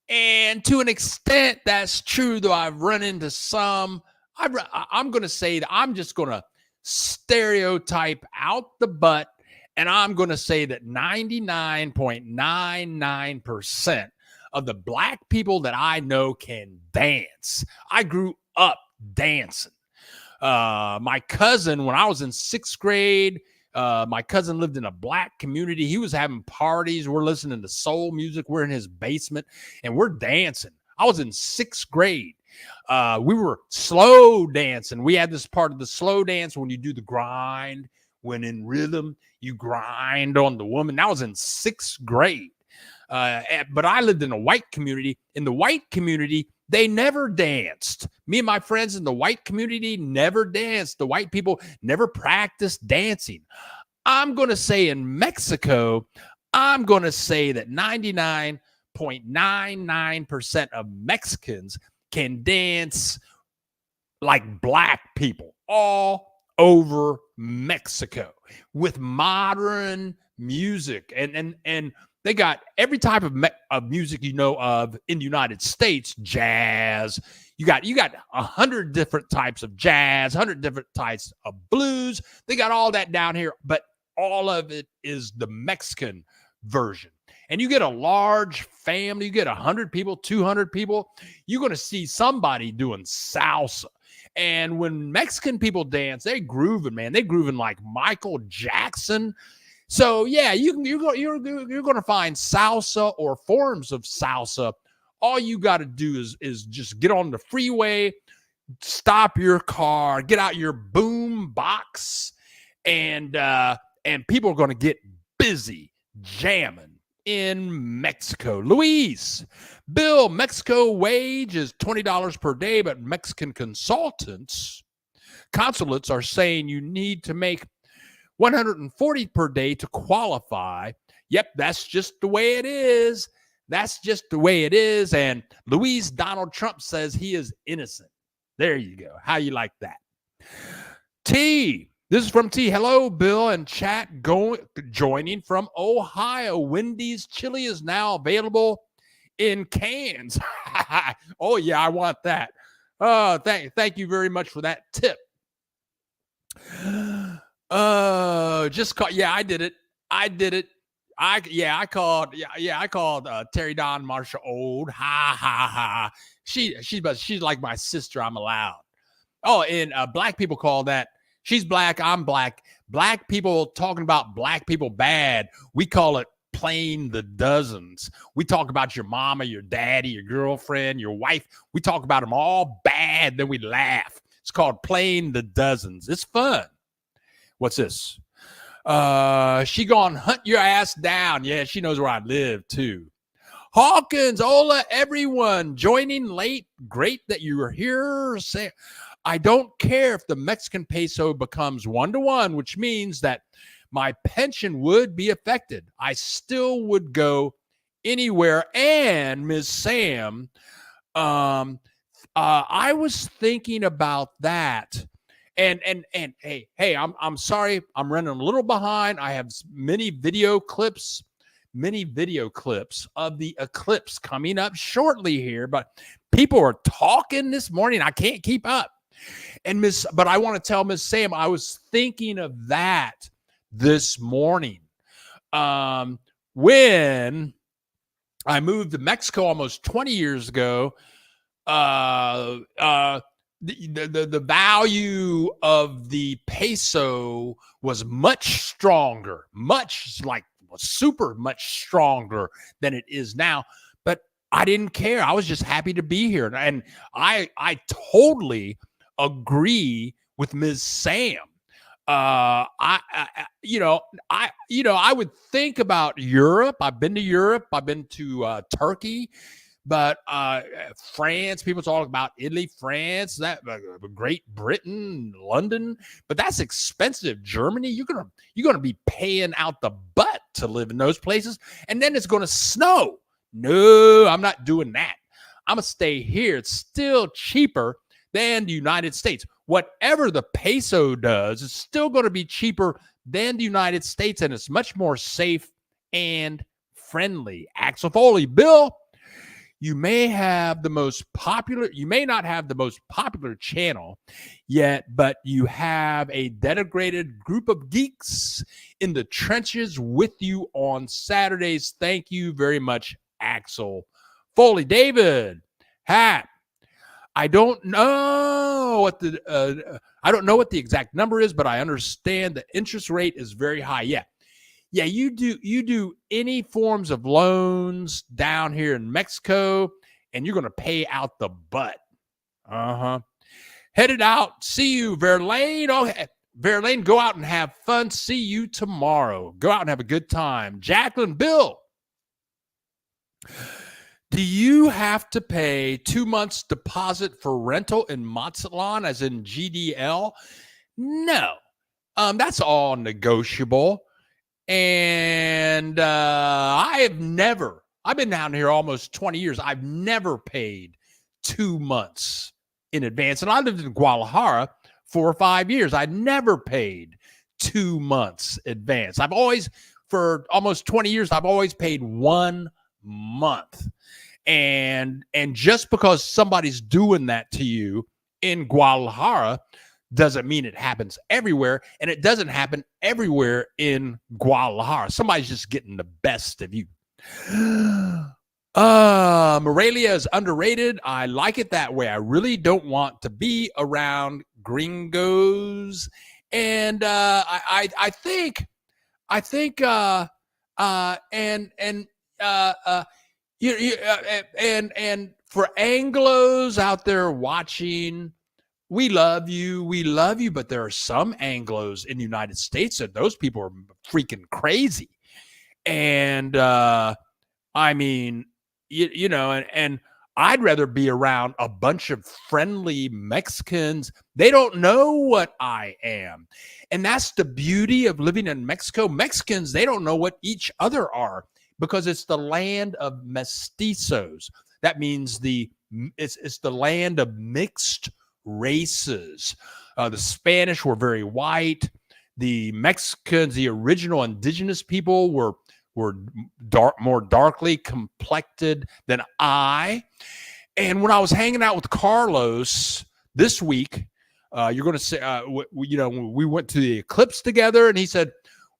And to an extent, that's true, though I've run into some. I'm going to say that I'm just going to stereotype out the butt, and I'm going to say that 99.99% of the black people that I know can dance. I grew up dancing. My cousin, when I was in 6th grade, my cousin lived in a black community. He was having parties. We're listening to soul music. We're in his basement and we're dancing. I was in 6th grade. We were slow dancing. We had this part of the slow dance when you do the grind, when in rhythm, you grind on the woman. That was in 6th grade. But I lived in a white community. In the white community, they never danced. Me and my friends in the white community never danced. The white people never practiced dancing. I'm going to say in Mexico, I'm going to say that 99.99% of Mexicans can dance like black people all over Mexico with modern music. And they got every type of music you know of in the United States. Jazz. You got 100 different types of jazz, 100 different types of blues. They got all that down here, but all of it is the Mexican version. And you get a large family, you get 100 people, 200 people, you're going to see somebody doing salsa. And when Mexican people dance, they grooving, man. They grooving like Michael Jackson. So yeah, you're going to find salsa or forms of salsa. All you got to do is just get on the freeway, stop your car, get out your boom box, and people are going to get busy jamming in Mexico. Luis, Bill, Mexico wage is $20 per day, but Mexican consulates are saying you need to make $140 per day to qualify. Yep, that's just the way it is. That's just the way it is. And Luis, Donald Trump says he is innocent. There you go. How you like that? T. This is from T. Hello, Bill and chat joining from Ohio. Wendy's chili is now available in cans. Oh, yeah, I want that. Thank you very much for that tip. Yeah, I did it. I called Terry Don Marsha old. Ha ha ha. She's like my sister. I'm allowed. Oh, and black people call that. She's black. I'm black. Black people talking about black people bad. We call it playing the dozens. We talk about your mama, your daddy, your girlfriend, your wife. We talk about them all bad. Then we laugh. It's called playing the dozens. It's fun. What's this? She gonna hunt your ass down. Yeah, she knows where I live too. Hawkins, hola, everyone joining late. Great that you are here. I don't care if the Mexican peso becomes 1-to-1, which means that my pension would be affected. I still would go anywhere. And Ms. Sam, I was thinking about that. And hey, I'm sorry, I'm running a little behind. I have many video clips of the eclipse coming up shortly here, but people are talking this morning. I can't keep up. But I want to tell Miss Sam, I was thinking of that this morning. When I moved to Mexico almost 20 years ago, the value of the peso was much stronger, super much stronger than it is now. But I didn't care. I was just happy to be here. And I totally agree with Ms. Sam. I would think about Europe. I've been to Europe. I've been to Turkey. But France, people talk about Italy, France, that Great Britain, London, but that's expensive. Germany, you're gonna be paying out the butt to live in those places, and then it's gonna snow. No, I'm not doing that. I'm gonna stay here. It's still cheaper than the United States. Whatever the peso does, it's still going to be cheaper than the United States, and it's much more safe and friendly. Axel Foley, Bill. You may not have the most popular channel yet, but you have a dedicated group of geeks in the trenches with you on Saturdays. Thank you very much, Axel Foley. David Hat. I don't know what the exact number is, but I understand the interest rate is very high. Yeah, you do any forms of loans down here in Mexico, and you're going to pay out the butt. Headed out. See you, Verlaine. Oh, Verlaine, go out and have fun. See you tomorrow. Go out and have a good time. Jacqueline, Bill, do you have to pay 2 months deposit for rental in Mazatlan, as in GDL? No. That's all negotiable. And I've been down here almost 20 years. I've never paid 2 months in advance. And I lived in Guadalajara 4 or 5 years. I never paid 2 months advance. For almost 20 years, I've always paid 1 month. And just because somebody's doing that to you in Guadalajara doesn't mean it happens everywhere, and it doesn't happen everywhere in Guadalajara. Somebody's just getting the best of you. Morelia is underrated. I like it that way. I really don't want to be around gringos, and I think for Anglos out there watching, we love you, but there are some Anglos in the United States that those people are freaking crazy. And I mean, and I'd rather be around a bunch of friendly Mexicans. They don't know what I am. And that's the beauty of living in Mexico. Mexicans, they don't know what each other are, because it's the land of mestizos. That means it's the land of mixed races. The Spanish were very white. The Mexicans, the original indigenous people, were more darkly complected than I. And when I was hanging out with Carlos this week, you're going to say, we went to the eclipse together, and he said,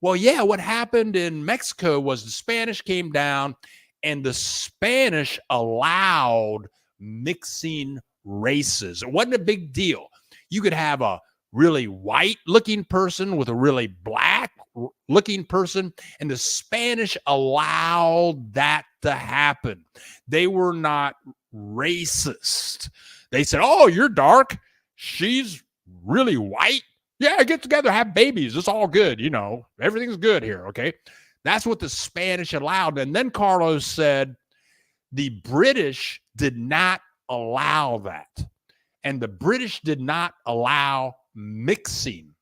Well, yeah, what happened in Mexico was the Spanish came down and the Spanish allowed mixing races. It wasn't a big deal. You could have a really white looking person with a really black looking person, and the Spanish allowed that to happen. They were not racist. They said, "Oh, you're dark. She's really white. Yeah, get together, have babies. It's all good. You know, everything's good here." Okay. That's what the Spanish allowed. And then Carlos said the British did not allow that. And the British did not allow mixing.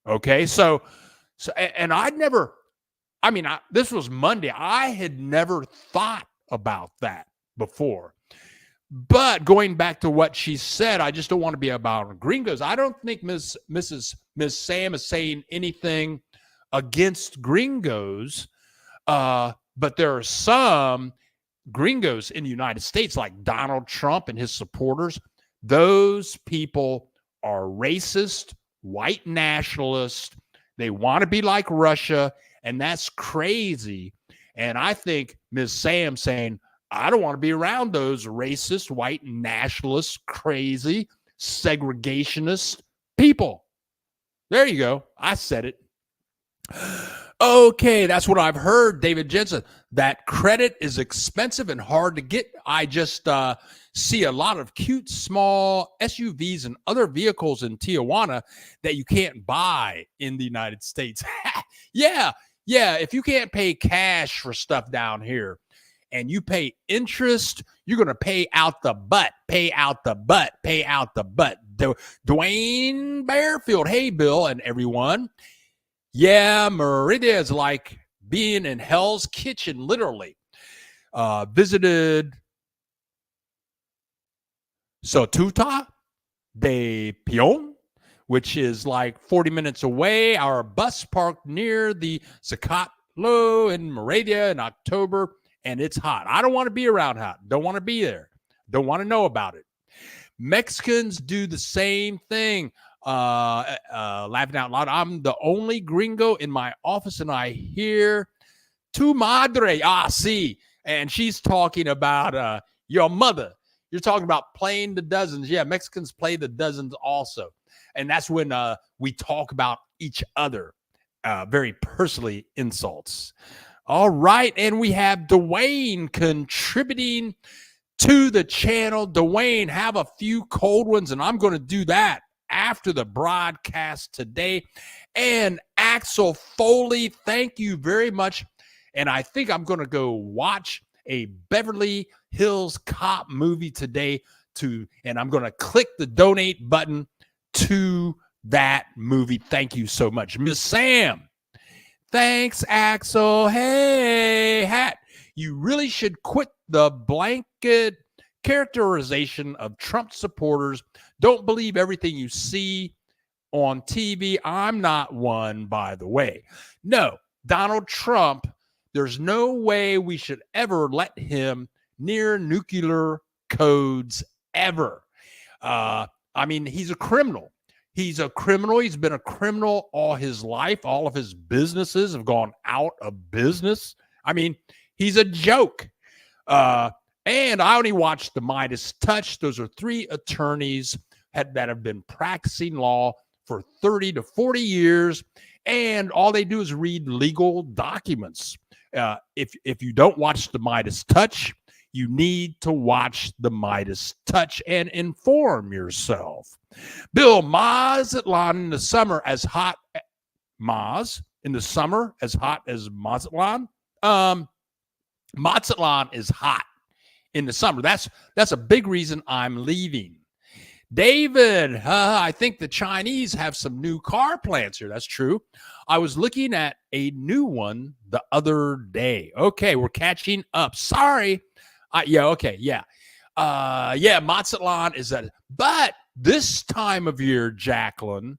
Okay. So and I'd never, this was Monday. I had never thought about that before. But going back to what she said, I just don't want to be about gringos. I don't think Miss Sam is saying anything against gringos, but there are some gringos in the United States, like Donald Trump and his supporters. Those people are racist, white nationalists. They want to be like Russia, and that's crazy. And I think Ms. Sam saying, I don't want to be around those racist, white nationalist, crazy, segregationist people. There you go. I said it. Okay, that's what I've heard, David Jensen. That credit is expensive and hard to get. I just see a lot of cute, small SUVs and other vehicles in Tijuana that you can't buy in the United States. Yeah. If you can't pay cash for stuff down here, and you pay interest, you're going to pay out the butt. Dwayne Bearfield. Hey, Bill and everyone. Yeah, Merida is like being in Hell's Kitchen, literally. Visited Sotuta de Peon, which is like 40 minutes away. Our bus parked near the Zacatlo in Merida in October. And it's hot. I don't want to be around hot. Don't want to be there. Don't want to know about it. Mexicans do the same thing. Laughing out loud. I'm the only gringo in my office, and I hear tu madre. See. And she's talking about your mother. You're talking about playing the dozens. Yeah, Mexicans play the dozens also. And that's when we talk about each other. Very personally insults. All right, and we have Dwayne contributing to the channel. Dwayne, have a few cold ones, and I'm going to do that after the broadcast today. And Axel Foley, thank you very much. And I think I'm going to go watch a Beverly Hills Cop movie today, and I'm going to click the donate button to that movie. Thank you so much. Miss Sam. Thanks, Axel. Hey, Hat. You really should quit the blanket characterization of Trump supporters. Don't believe everything you see on TV. I'm not one, by the way. No, Donald Trump, there's no way we should ever let him near nuclear codes ever. He's a criminal. He's a criminal. He's been a criminal all his life. All of his businesses have gone out of business. He's a joke. And I only watched the Midas Touch. Those are 3 attorneys that have been practicing law for 30 to 40 years. And all they do is read legal documents. If you don't watch the Midas Touch, you need to watch the Midas Touch and inform yourself. Bill, Mazatlan in the summer as hot. Maz in the summer as hot as Mazatlan. Mazatlan is hot in the summer. That's a big reason I'm leaving. David, I think the Chinese have some new car plants here. That's true. I was looking at a new one the other day. Okay, we're catching up. Sorry. Mazatlan is that. But this time of year, Jacqueline,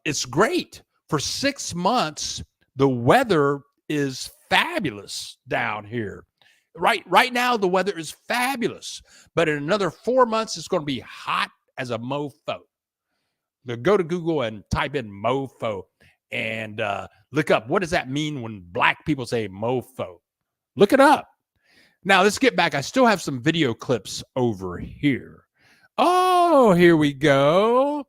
it's great. For 6 months, the weather is fabulous down here. Right now, the weather is fabulous. But in another 4 months, it's going to be hot as a mofo. Go to Google and type in mofo. And Look up, what does that mean when black people say mofo? Look it up. Now, let's get back. I still have some video clips over here. Oh, here we go.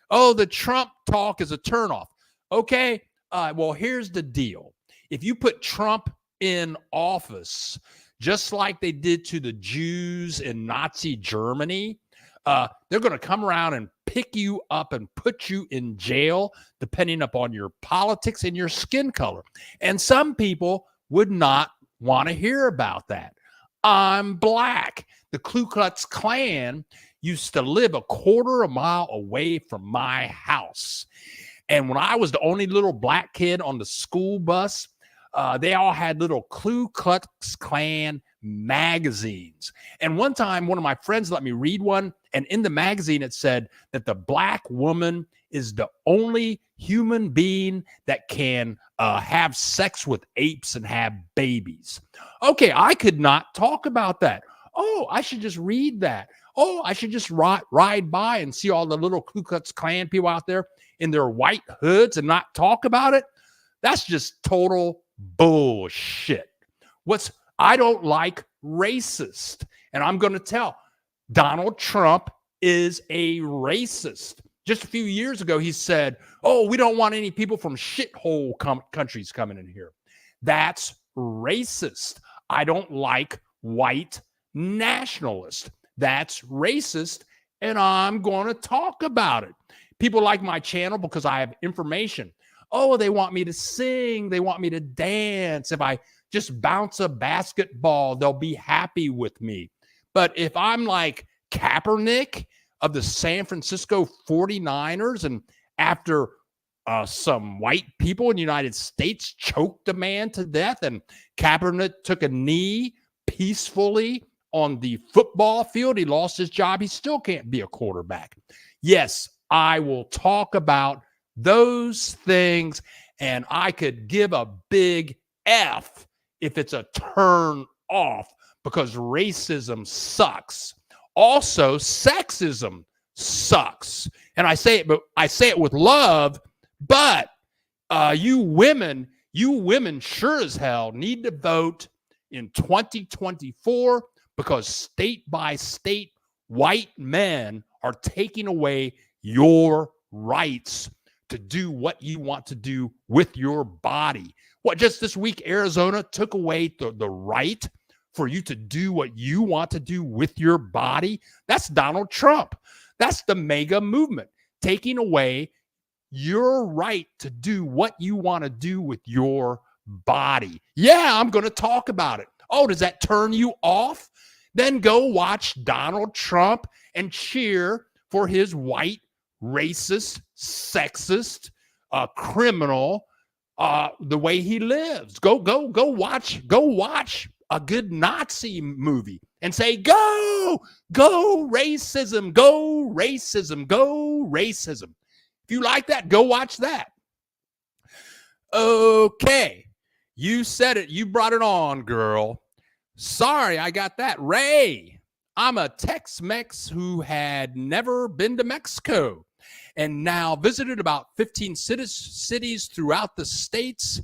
Oh, the Trump talk is a turnoff. Okay, well, here's the deal. If you put Trump in office, just like they did to the Jews in Nazi Germany, they're going to come around and pick you up and put you in jail, depending upon your politics and your skin color. And some people would not want to hear about that. I'm black. The Ku Klux Klan used to live a quarter of a mile away from my house. And when I was the only little black kid on the school bus, they all had little Ku Klux Klan magazines. And one time, one of my friends let me read one. And in the magazine, it said that the black woman is the only human being that can have sex with apes and have babies. Okay, I could not talk about that. Oh, I should just read that. Oh, I should just ride by and see all the little Ku Klux Klan people out there in their white hoods and not talk about it. That's just total bullshit. I don't like racist. And I'm going to tell Donald Trump is a racist. Just a few years ago, he said, oh, we don't want any people from shithole countries coming in here. That's racist. I don't like white nationalists. That's racist, and I'm going to talk about it. People like my channel because I have information. Oh, they want me to sing. They want me to dance. If I just bounce a basketball, they'll be happy with me. But if I'm like Kaepernick of the San Francisco 49ers, and after some white people in the United States choked a man to death, and Kaepernick took a knee peacefully on the football field, he lost his job, he still can't be a quarterback. Yes, I will talk about those things, and I could give a big F if it's a turn off, because racism sucks. Also, sexism sucks. And I say it with love, but you women sure as hell need to vote in 2024, because state by state, white men are taking away your rights to do what you want to do with your body. What, just this week, Arizona took away the right for you to do what you want to do with your body? That's Donald Trump. That's the MAGA movement, taking away your right to do what you want to do with your body. Yeah, I'm going to talk about it. Oh, does that turn you off? Then go watch Donald Trump and cheer for his white, racist, sexist, criminal, the way he lives. Go watch a good Nazi movie and say, go racism, go racism, go racism. If you like that, go watch that. Okay. You said it. You brought it on, girl. Sorry, I got that. Ray, I'm a Tex-Mex who had never been to Mexico and now visited about 15 cities throughout the states.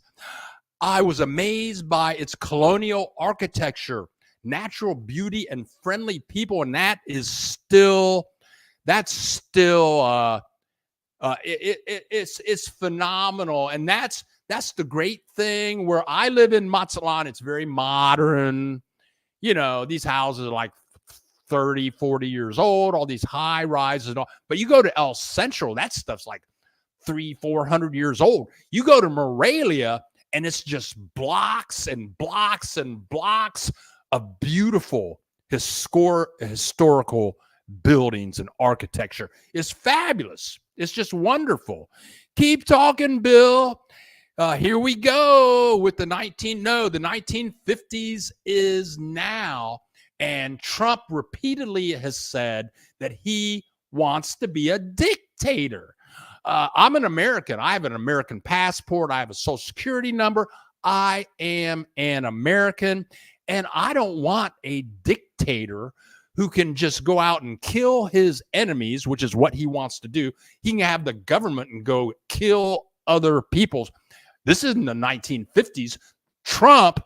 I was amazed by its colonial architecture, natural beauty, and friendly people, and it's phenomenal. And that's the great thing. Where I live in Mazatlan, it's very modern. You know, these houses are like 30, 40 years old, all these high rises and all. But you go to El Centro, that stuff's like 300-400 years old. You go to Morelia, and it's just blocks and blocks and blocks of beautiful historical buildings and architecture. It's fabulous. It's just wonderful. Keep talking, Bill. Here we go with the 1950s is now. And Trump repeatedly has said that he wants to be a dictator. I'm an American. I have an American passport. I have a social security number. I am an American, and I don't want a dictator who can just go out and kill his enemies, which is what he wants to do. He can have the government and go kill other people's. This isn't the 1950s. Trump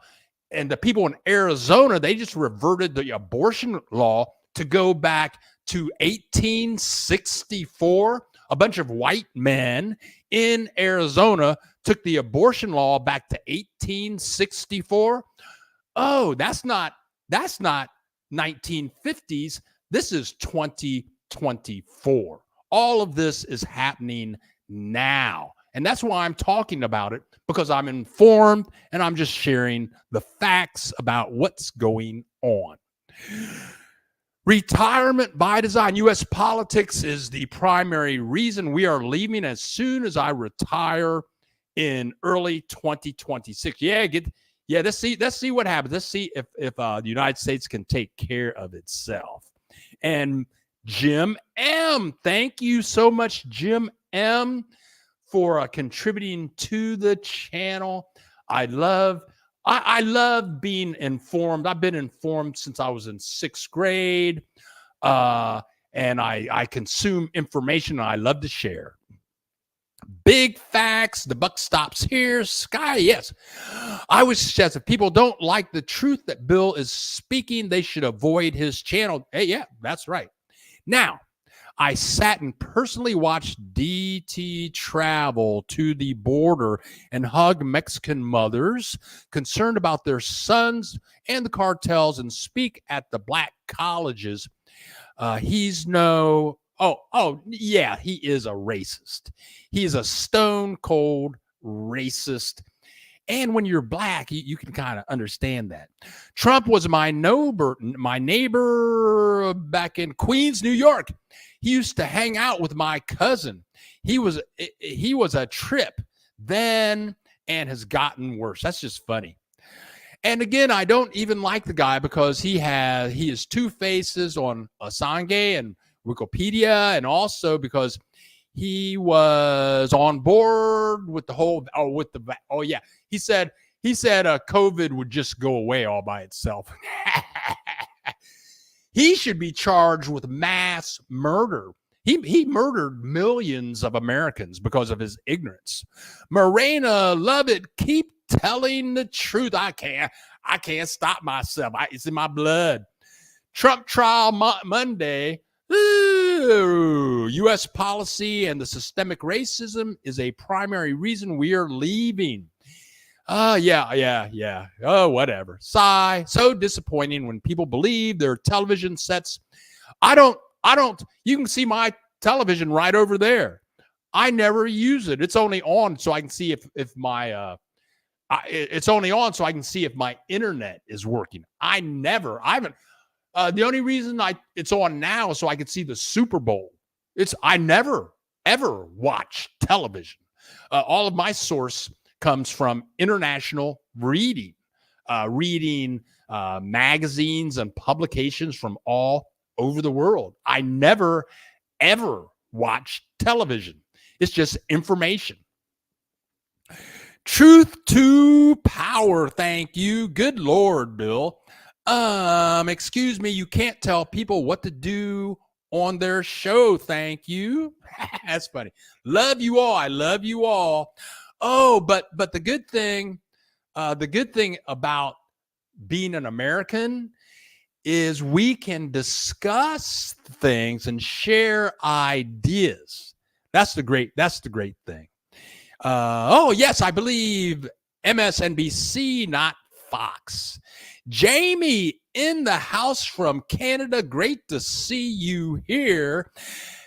and the people in Arizona, they just reverted the abortion law to go back to 1864. A bunch of white men in Arizona took the abortion law back to 1864. Oh, that's not 1950s. This is 2024. All of this is happening now. And that's why I'm talking about it, because I'm informed and I'm just sharing the facts about what's going on. Retirement by design. U.S. politics is the primary reason we are leaving as soon as I retire in early 2026. Let's see what happens. Let's see if the United States can take care of itself. And Jim M, thank you so much, Jim M, for contributing to the channel. I love being informed. I've been informed since I was in 6th grade, and I consume information and I love to share. Big facts. The buck stops here. Sky, yes. I would suggest if people don't like the truth that Bill is speaking, they should avoid his channel. Hey, yeah, that's right. Now, I sat and personally watched DT travel to the border and hug Mexican mothers concerned about their sons and the cartels and speak at the black colleges. He is a racist. He's a stone cold racist. And when you're black, you can kind of understand that. Trump was my neighbor back in Queens, New York. He used to hang out with my cousin. He was a trip then and has gotten worse. That's just funny. And again, I don't even like the guy because he has 2 faces on Assange and Wikipedia, and also because he was on board with the whole he said COVID would just go away all by itself. He should be charged with mass murder. He murdered millions of Americans because of his ignorance. Morena, love it. Keep telling the truth. I can't stop myself. It's in my blood. Trump trial Monday. Ooh, U.S. policy and the systemic racism is a primary reason we are leaving. Yeah. Oh, whatever. Sigh. So disappointing when people believe their television sets. I don't. You can see my television right over there. I never use it. It's only on so I can see if my it's only on so I can see if my internet is working. I haven't. The only reason it's on now is so I can see the Super Bowl. I never ever watch television. All of my source comes from international reading, magazines and publications from all over the world. I never ever watch television. It's just information. Truth to power. Thank you. Good Lord, Bill. Excuse me, you can't tell people what to do on their show. Thank you. That's funny. Love you all. I love you all. Oh, but the good thing about being an American is we can discuss things and share ideas. That's the great thing. Yes, I believe MSNBC, not Fox. Jamie in the house from Canada. Great to see you here.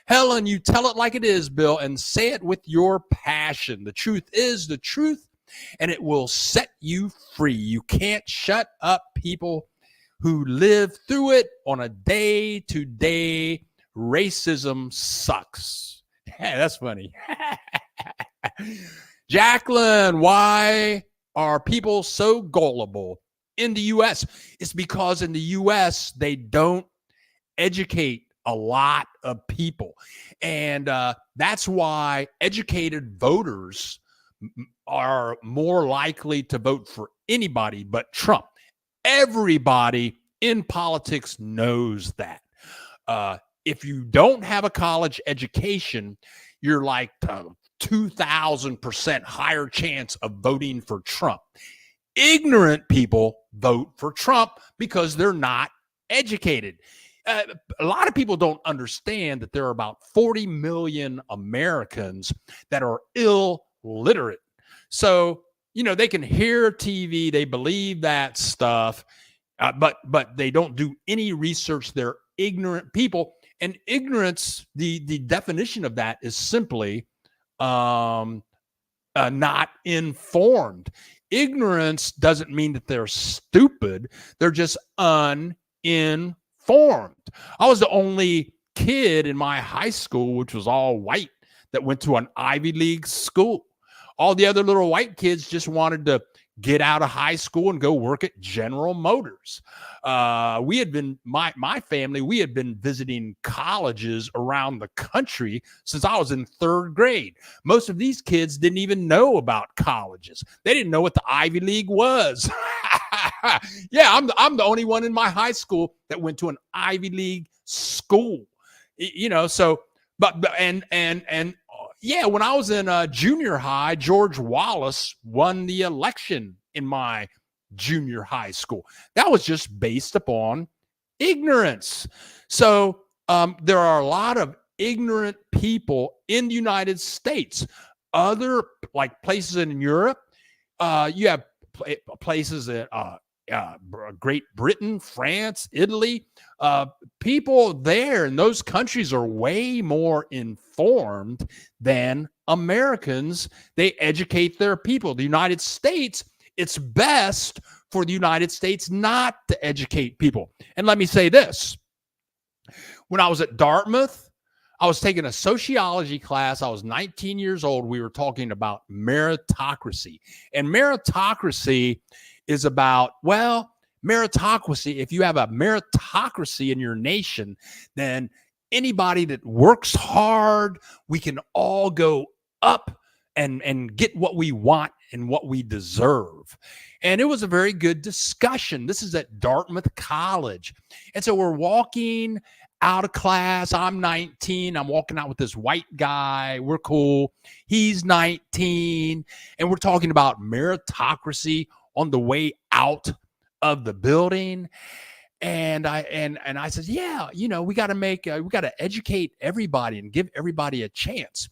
Helen, you tell it like it is, Bill, and say it with your passion. The truth is the truth, and it will set you free. You can't shut up people who live through it on a day-to-day. Racism sucks. Hey, that's funny. Jacqueline, why are people so gullible in the U.S.? It's because in the U.S. they don't educate a lot of people. And that's why educated voters are more likely to vote for anybody but Trump. Everybody in politics knows that. If you don't have a college education, you're like 2,000% higher chance of voting for Trump. Ignorant people vote for Trump because they're not educated. A lot of people don't understand that there are about 40 million Americans that are illiterate. So, they can hear TV, they believe that stuff, but they don't do any research. They're ignorant people. And ignorance, the definition of that is simply not informed. Ignorance doesn't mean that they're stupid. They're just uninformed. I was the only kid in my high school, which was all white, that went to an Ivy League school. All the other little white kids just wanted to get out of high school and go work at General Motors. We had been, my family, we had been visiting colleges around the country since I was in third grade. Most of these kids didn't even know about colleges. They didn't know what the Ivy League was. Yeah, I'm the only one in my high school that went to an Ivy League school. So, yeah, when I was in junior high, George Wallace won the election in my junior high school. That was just based upon ignorance. So there are a lot of ignorant people in the United States. Other like places in Europe, you have places in Great Britain, France, Italy. People there in those countries are way more informed than Americans. They educate their people. The United States, it's best for the United States not to educate people. And let me say this. When I was at Dartmouth, I was taking a sociology class. I was 19 years old. We were talking about meritocracy. And meritocracy is about, meritocracy. If you have a meritocracy in your nation, then anybody that works hard, we can all go up and get what we want and what we deserve. And it was a very good discussion. This is at Dartmouth College. And so we're walking out of class. I'm 19. I'm walking out with this white guy. We're cool. He's 19. And we're talking about meritocracy on the way out of the building. And I said, yeah, we got to educate everybody and give everybody a chance.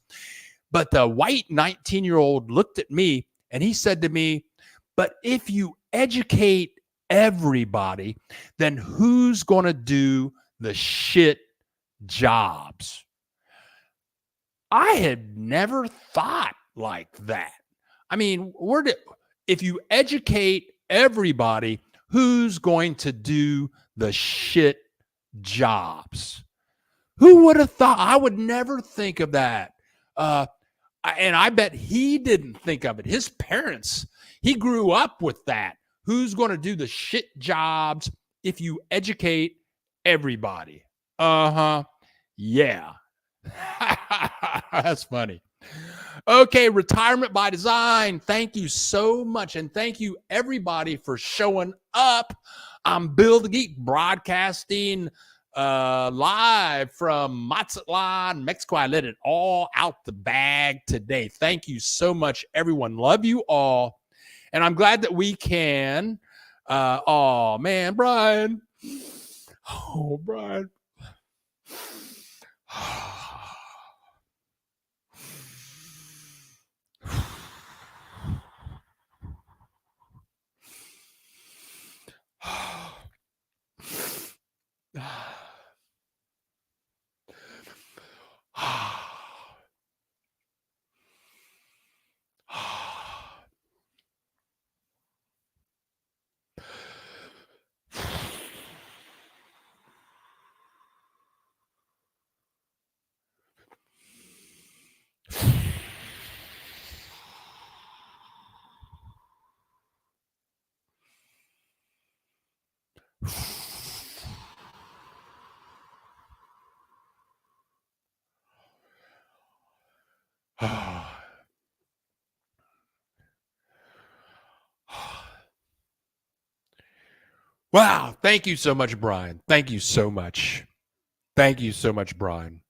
But the white 19-year-old looked at me and he said to me, but if you educate everybody, then who's going to do the shit jobs? I had never thought like that. I mean, if you educate everybody, who's going to do the shit jobs? Who would have thought? I would never think of that. And I bet he didn't think of it. His parents, he grew up with that. Who's going to do the shit jobs if you educate everybody? Yeah. That's funny. Okay, Retirement by Design. Thank you so much. And thank you, everybody, for showing up. I'm Bill the Geek, broadcasting live from Mazatlan, Mexico. I let it all out the bag today. Thank you so much, everyone. Love you all. And I'm glad that we can. Oh, man, Brian. Oh, Brian. Wow. Thank you so much, Brian. Thank you so much. Thank you so much, Brian.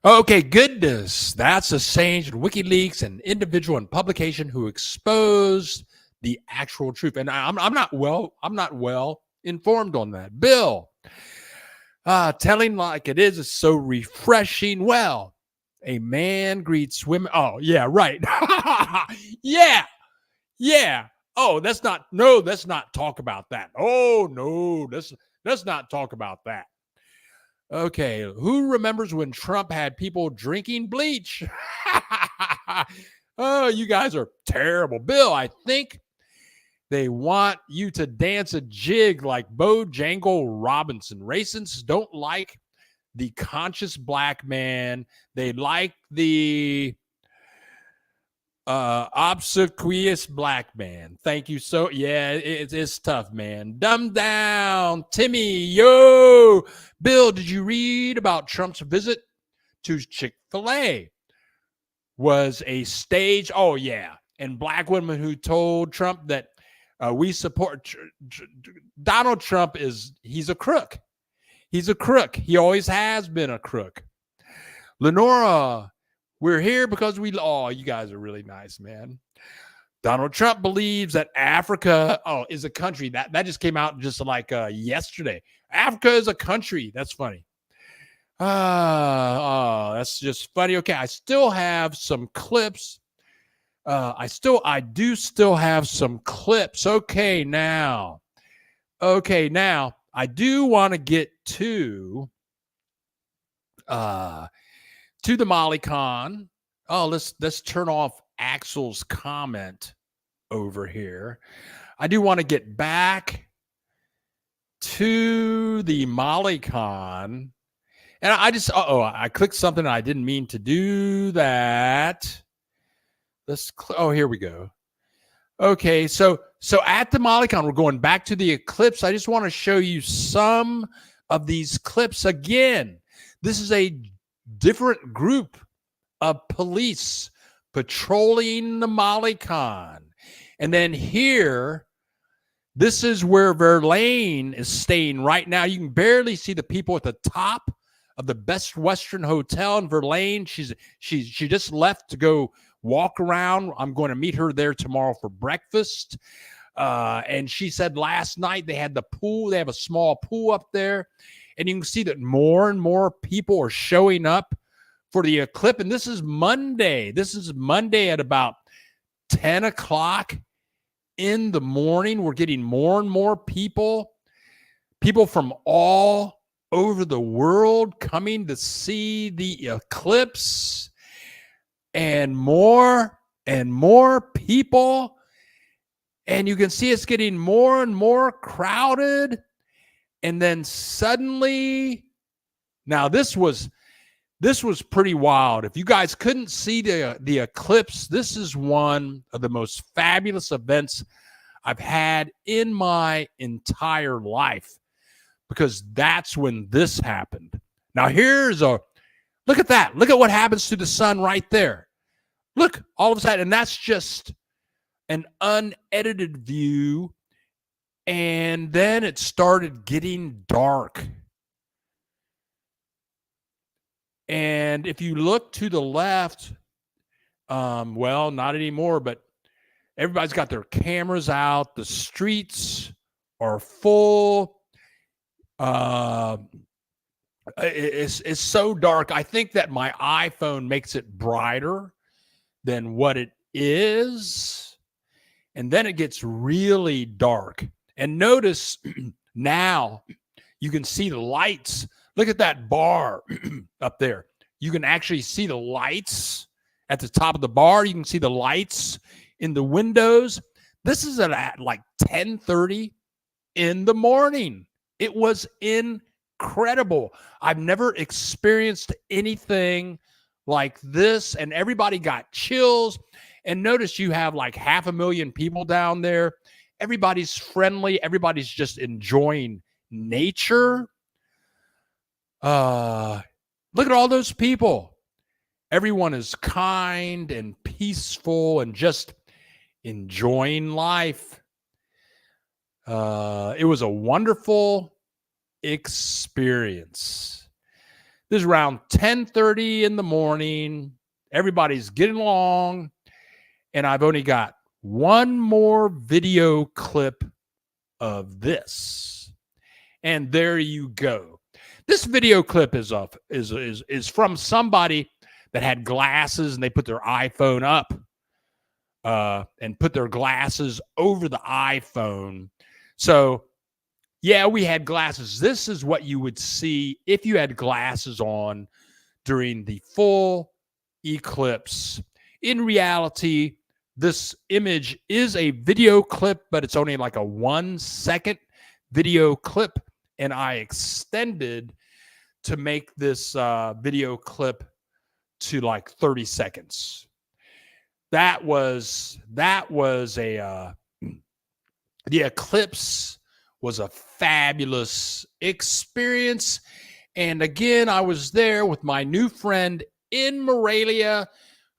Okay, goodness. That's Assange and WikiLeaks, an individual and publication who exposed the actual truth. And I'm not well informed on that. Bill, telling like it is so refreshing. Well, a man greets women. Oh, yeah, right. Yeah, yeah. Oh, let's not talk about that. Oh, no, let's not talk about that. Okay, who remembers when Trump had people drinking bleach? Oh, you guys are terrible. Bill, I think they want you to dance a jig like Bojangle Robinson. Racists don't like the conscious black man. They like the obsequious black man. Thank you. So yeah, it's tough, man. Dumb down. Timmy, yo. Bill, did you read about Trump's visit to Chick-fil-A? Was a stage. Oh yeah. And black women who told Trump that we support Donald Trump he's a crook. He's a crook. He always has been a crook. Lenora, we're here because you guys are really nice, man. Donald Trump believes that Africa, is a country. That just came out just like yesterday. Africa is a country. That's funny. That's just funny. Okay, I still have some clips. I do still have some clips. Okay, now I do want to get to the MollyCon. Oh, let's turn off Axel's comment over here. I do want to get back to the MollyCon. And I clicked something. I didn't mean to do that. Here we go. Okay, so at the MollyCon, we're going back to the eclipse. I just want to show you some of these clips again. This is a different group of police patrolling the MollyCon. And then here, this is where Verlaine is staying right now. You can barely see the people at the top of the Best Western Hotel in Verlaine. She just left to go walk around. I'm going to meet her there tomorrow for breakfast. And she said last night they had the pool. They have a small pool up there. And you can see that more and more people are showing up for the eclipse. And this is Monday. This is Monday at about 10 o'clock in the morning. We're getting more and more people from all over the world coming to see the eclipse, and more people. And you can see it's getting more and more crowded. And then suddenly, now this was pretty wild. If you guys couldn't see the eclipse, this is one of the most fabulous events I've had in my entire life, because that's when this happened. Now look at that. Look at what happens to the sun right there. Look, all of a sudden, and that's just an unedited view. And then it started getting dark. And if you look to the left, not anymore, but everybody's got their cameras out. The streets are full. It's so dark. I think that my iPhone makes it brighter than what it is. And then it gets really dark. And notice now you can see the lights. Look at that bar up there. You can actually see the lights at the top of the bar. You can see the lights in the windows. This is at like 10:30 in the morning. It was incredible. I've never experienced anything like this, and everybody got chills. And notice you have like 500,000 people down there. Everybody's friendly. Everybody's just enjoying nature. Look at all those people. Everyone is kind and peaceful and just enjoying life. It was a wonderful experience. This is around 10:30 in the morning. Everybody's getting along, and I've only got one more video clip of this. And there you go. This video clip is from somebody that had glasses and they put their iPhone up and put their glasses over the iPhone. So yeah, we had glasses. This is what you would see if you had glasses on during the full eclipse. In reality, this image is a video clip, but it's only like a 1 second video clip. And I extended to make this video clip to like 30 seconds. That was the eclipse was a fabulous experience. And again, I was there with my new friend in Morelia,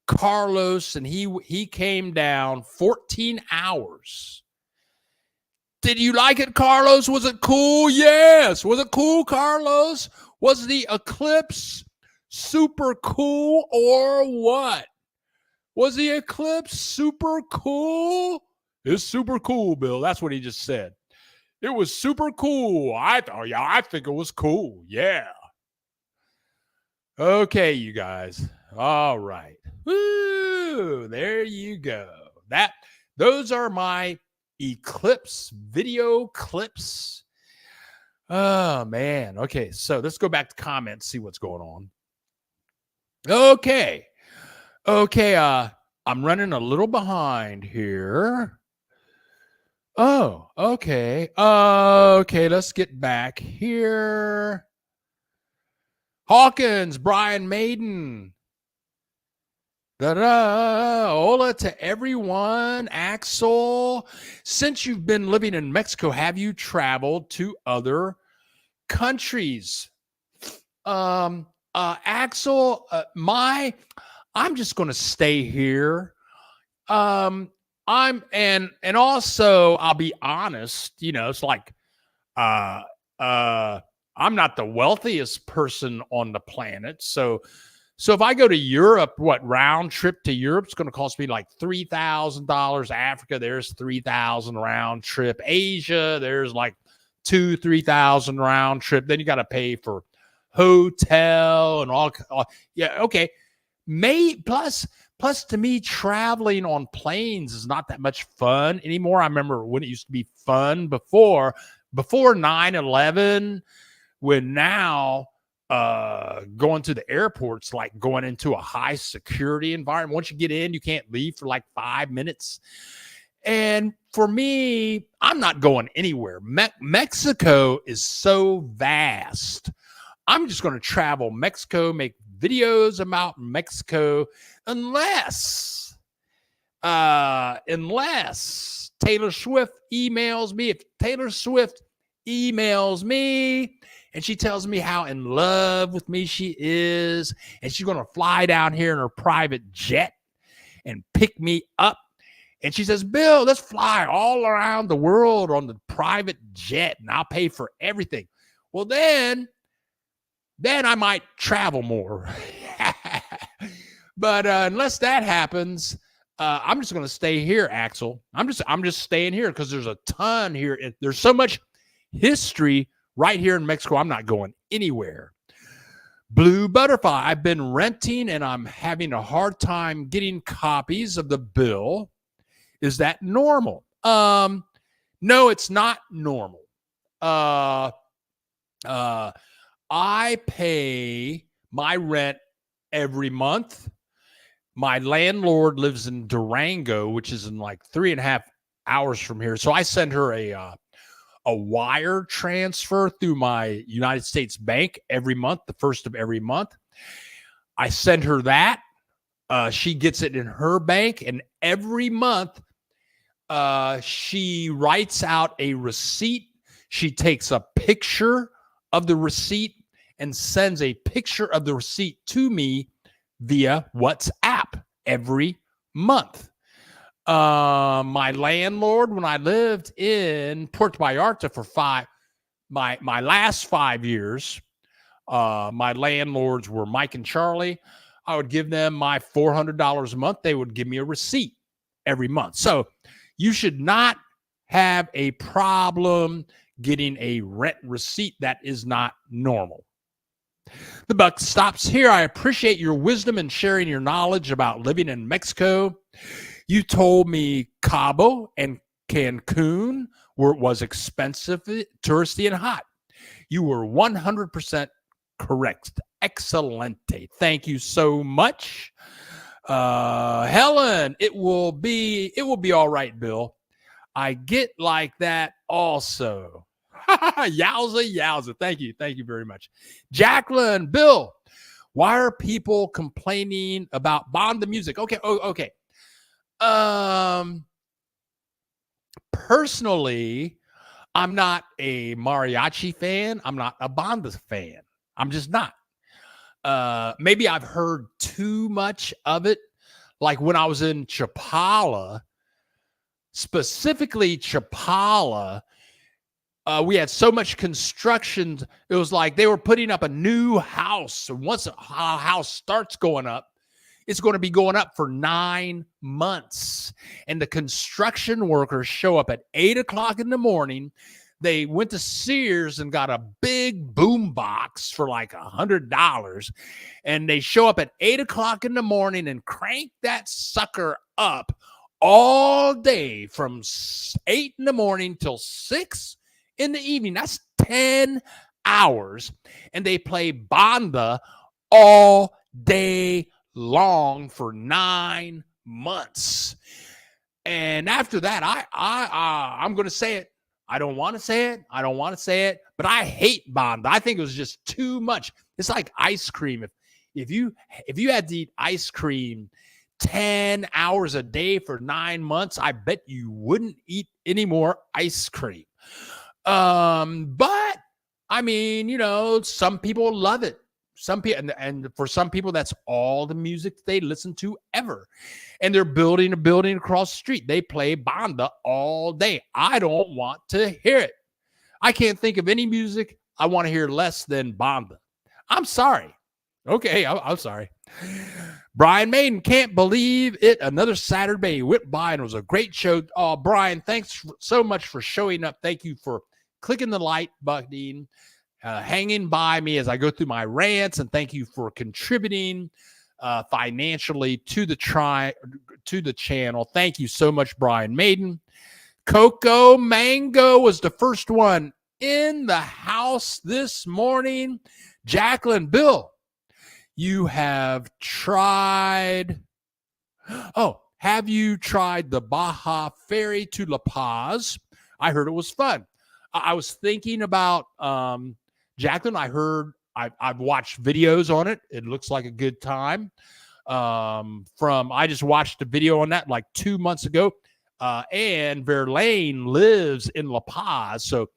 Carlos, and he came down 14 hours. Did you like it, Carlos? Was it cool? Yes. Was it cool, Carlos? Was the eclipse super cool or what? Was the eclipse super cool? It's super cool, Bill. That's what he just said. It was super cool. I think it was cool. Yeah. Okay, you guys. All right. Woo, there you go. Those are my eclipse video clips. Oh man. Okay, so let's go back to comments, see what's going on. Okay, I'm running a little behind here. Oh, okay. Let's get back here. Hawkins, Brian Maiden. Hola to everyone. Axel, since you've been living in Mexico, have you traveled to other countries? Axel, I'm just going to stay here. And also I'll be honest, it's like, I'm not the wealthiest person on the planet. So if I go to Europe, round trip to Europe is going to cost me like $3,000. Africa, there's $3,000 round trip. Asia, there's like $2,000-3,000 round trip. Then you got to pay for hotel and all. Yeah, okay. Plus to me, traveling on planes is not that much fun anymore. I remember when it used to be fun before 9/11, when now going to the airport's like going into a high security environment. Once you get in, you can't leave for like 5 minutes. And for me, I'm not going anywhere. Mexico is so vast. I'm just going to travel Mexico, make videos about Mexico, unless Taylor Swift emails me. If Taylor Swift emails me and she tells me how in love with me she is, and she's going to fly down here in her private jet and pick me up, and she says, Bill, let's fly all around the world on the private jet and I'll pay for everything. Well, then I might travel more. But unless that happens, I'm just going to stay here, Axel. I'm just staying here because there's a ton here. There's so much history right here in Mexico. I'm not going anywhere. Blue Butterfly, I've been renting and I'm having a hard time getting copies of the bill. Is that normal? No, it's not normal. I pay my rent every month. My landlord lives in Durango, which is in like 3.5 hours from here. So I send her a wire transfer through my United States bank every month, the first of every month. I send her that. She gets it in her bank, and every month she writes out a receipt. She takes a picture of the receipt and sends a picture of the receipt to me via WhatsApp every month. My landlord, when I lived in Puerto Vallarta for my last 5 years, my landlords were Mike and Charlie. I would give them my $400 a month. They would give me a receipt every month. So you should not have a problem getting a rent receipt. That is not normal. The buck stops here. I appreciate your wisdom and sharing your knowledge about living in Mexico. You told me Cabo and Cancun was expensive, touristy, and hot. You were 100% correct. Excelente. Thank you so much. Helen, it will be all right, Bill. I get like that also. Yowza. Thank you very much. Jacqueline, Bill, why are people complaining about Banda music? Okay. Personally, I'm not a mariachi fan. I'm not a Banda fan. I'm just not. Maybe I've heard too much of it. Like when I was in Chapala, specifically Chapala, we had so much construction. It was like they were putting up a new house. And once a house starts going up, it's going to be going up for 9 months. And the construction workers show up at 8 o'clock in the morning. They went to Sears and got a big boom box for like $100. And they show up at 8 o'clock in the morning and crank that sucker up all day from 8 in the morning till 6 in the evening. That's 10 hours. And they play Banda all day long for 9 months. And after that, I'm going to say it. I don't want to say it, but I hate Banda. I think it was just too much. It's like ice cream. If you had to eat ice cream 10 hours a day for 9 months, I bet you wouldn't eat any more ice cream. But I mean, some people love it. Some people, and for some people, that's all the music they listen to ever. And they're building a building across the street. They play Banda all day. I don't want to hear it. I can't think of any music I want to hear less than Banda. I'm sorry. Okay, I'm sorry. Brian Maiden, can't believe it. Another Saturday went by and it was a great show. Oh, Brian, thanks so much for showing up. Thank you for clicking the like button, hanging by me as I go through my rants, and thank you for contributing financially to the channel. Thank you so much, Brian Maiden. Coco Mango was the first one in the house this morning. Jacqueline, Bill, you have tried. Oh, have you tried the Baja Ferry to La Paz? I heard it was fun. I was thinking about Jacqueline. I've watched videos on it. It looks like a good time. I just watched a video on that like 2 months ago. And Verlaine lives in La Paz. So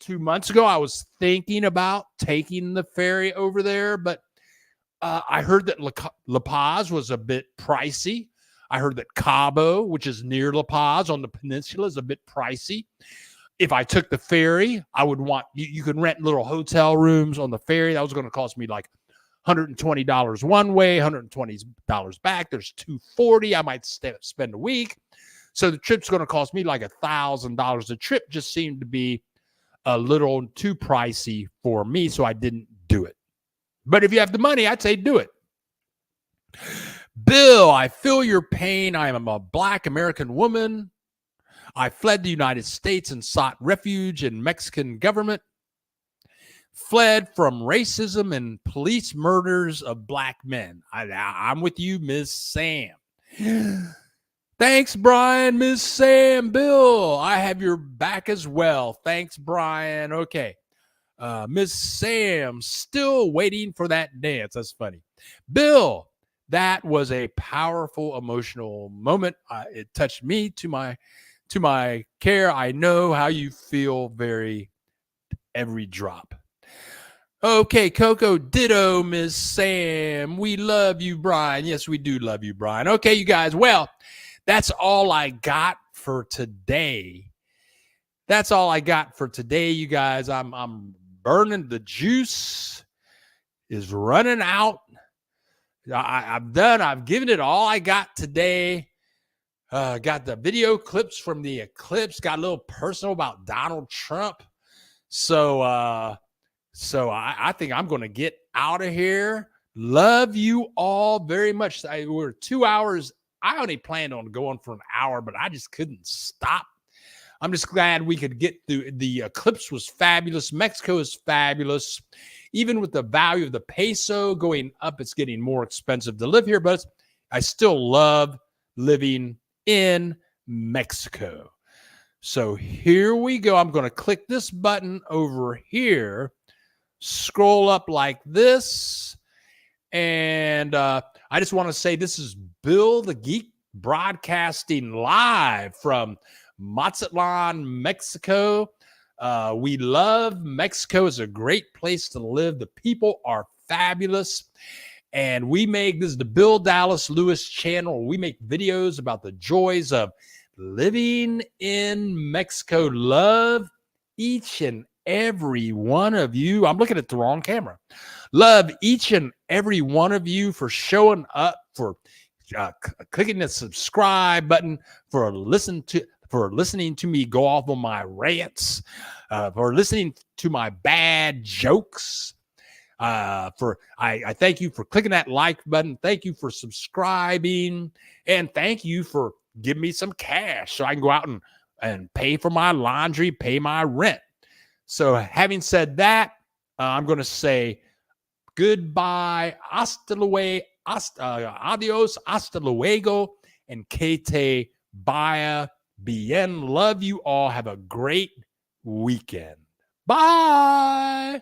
2 months ago, I was thinking about taking the ferry over there, but I heard that La Paz was a bit pricey. I heard that Cabo, which is near La Paz on the peninsula, is a bit pricey. If I took the ferry, I would want you could rent little hotel rooms on the ferry. That was going to cost me like $120 one way, $120 back. There's $240. I might spend a week. So the trip's going to cost me like $1,000. The trip just seemed to be a little too pricey for me, so I didn't do it. But if you have the money, I'd say do it. Bill, I feel your pain. I am a Black American woman. I fled the United States and sought refuge in Mexican government. Fled from racism and police murders of Black men. I'm with you, Ms. Sam. Thanks, Brian, Ms. Sam. Bill, I have your back as well. Thanks, Brian. Okay. Ms. Sam, still waiting for that dance. That's funny. Bill, that was a powerful, emotional moment. It touched me to my care. I know how you feel every drop. Okay, Coco, ditto, Ms. Sam. We love you, Brian. Yes, we do love you, Brian. Okay, you guys. Well, that's all I got for today. You guys. I'm burning the juice. is running out. I've given it all I got today. Got the video clips from the eclipse, got a little personal about Donald Trump. So I think I'm going to get out of here. Love you all very much. We're 2 hours. I only planned on going for an hour, but I just couldn't stop. I'm just glad we could get through. The eclipse was fabulous. Mexico is fabulous. Even with the value of the peso going up, it's getting more expensive to live here, but I still love living in Mexico. So here we go. I'm going to click this button over here, scroll up like this. And I just want to say this is Bill the Geek broadcasting live from Mazatlan, Mexico. We love Mexico. It's a great place to live. The people are fabulous. And we make this is the Bill Dallas Lewis channel. We make videos about the joys of living in Mexico. Love each and every one of you. I'm looking at the wrong camera. Love each and every one of you for showing up, for clicking the subscribe button, for listening to me go off on my rants, for listening to my bad jokes. I thank you for clicking that like button. Thank you for subscribing, and thank you for giving me some cash so I can go out and pay for my laundry, pay my rent. So having said that, I'm going to say goodbye, adios, hasta luego, and que te vaya bien. Love you all. Have a great weekend. Bye.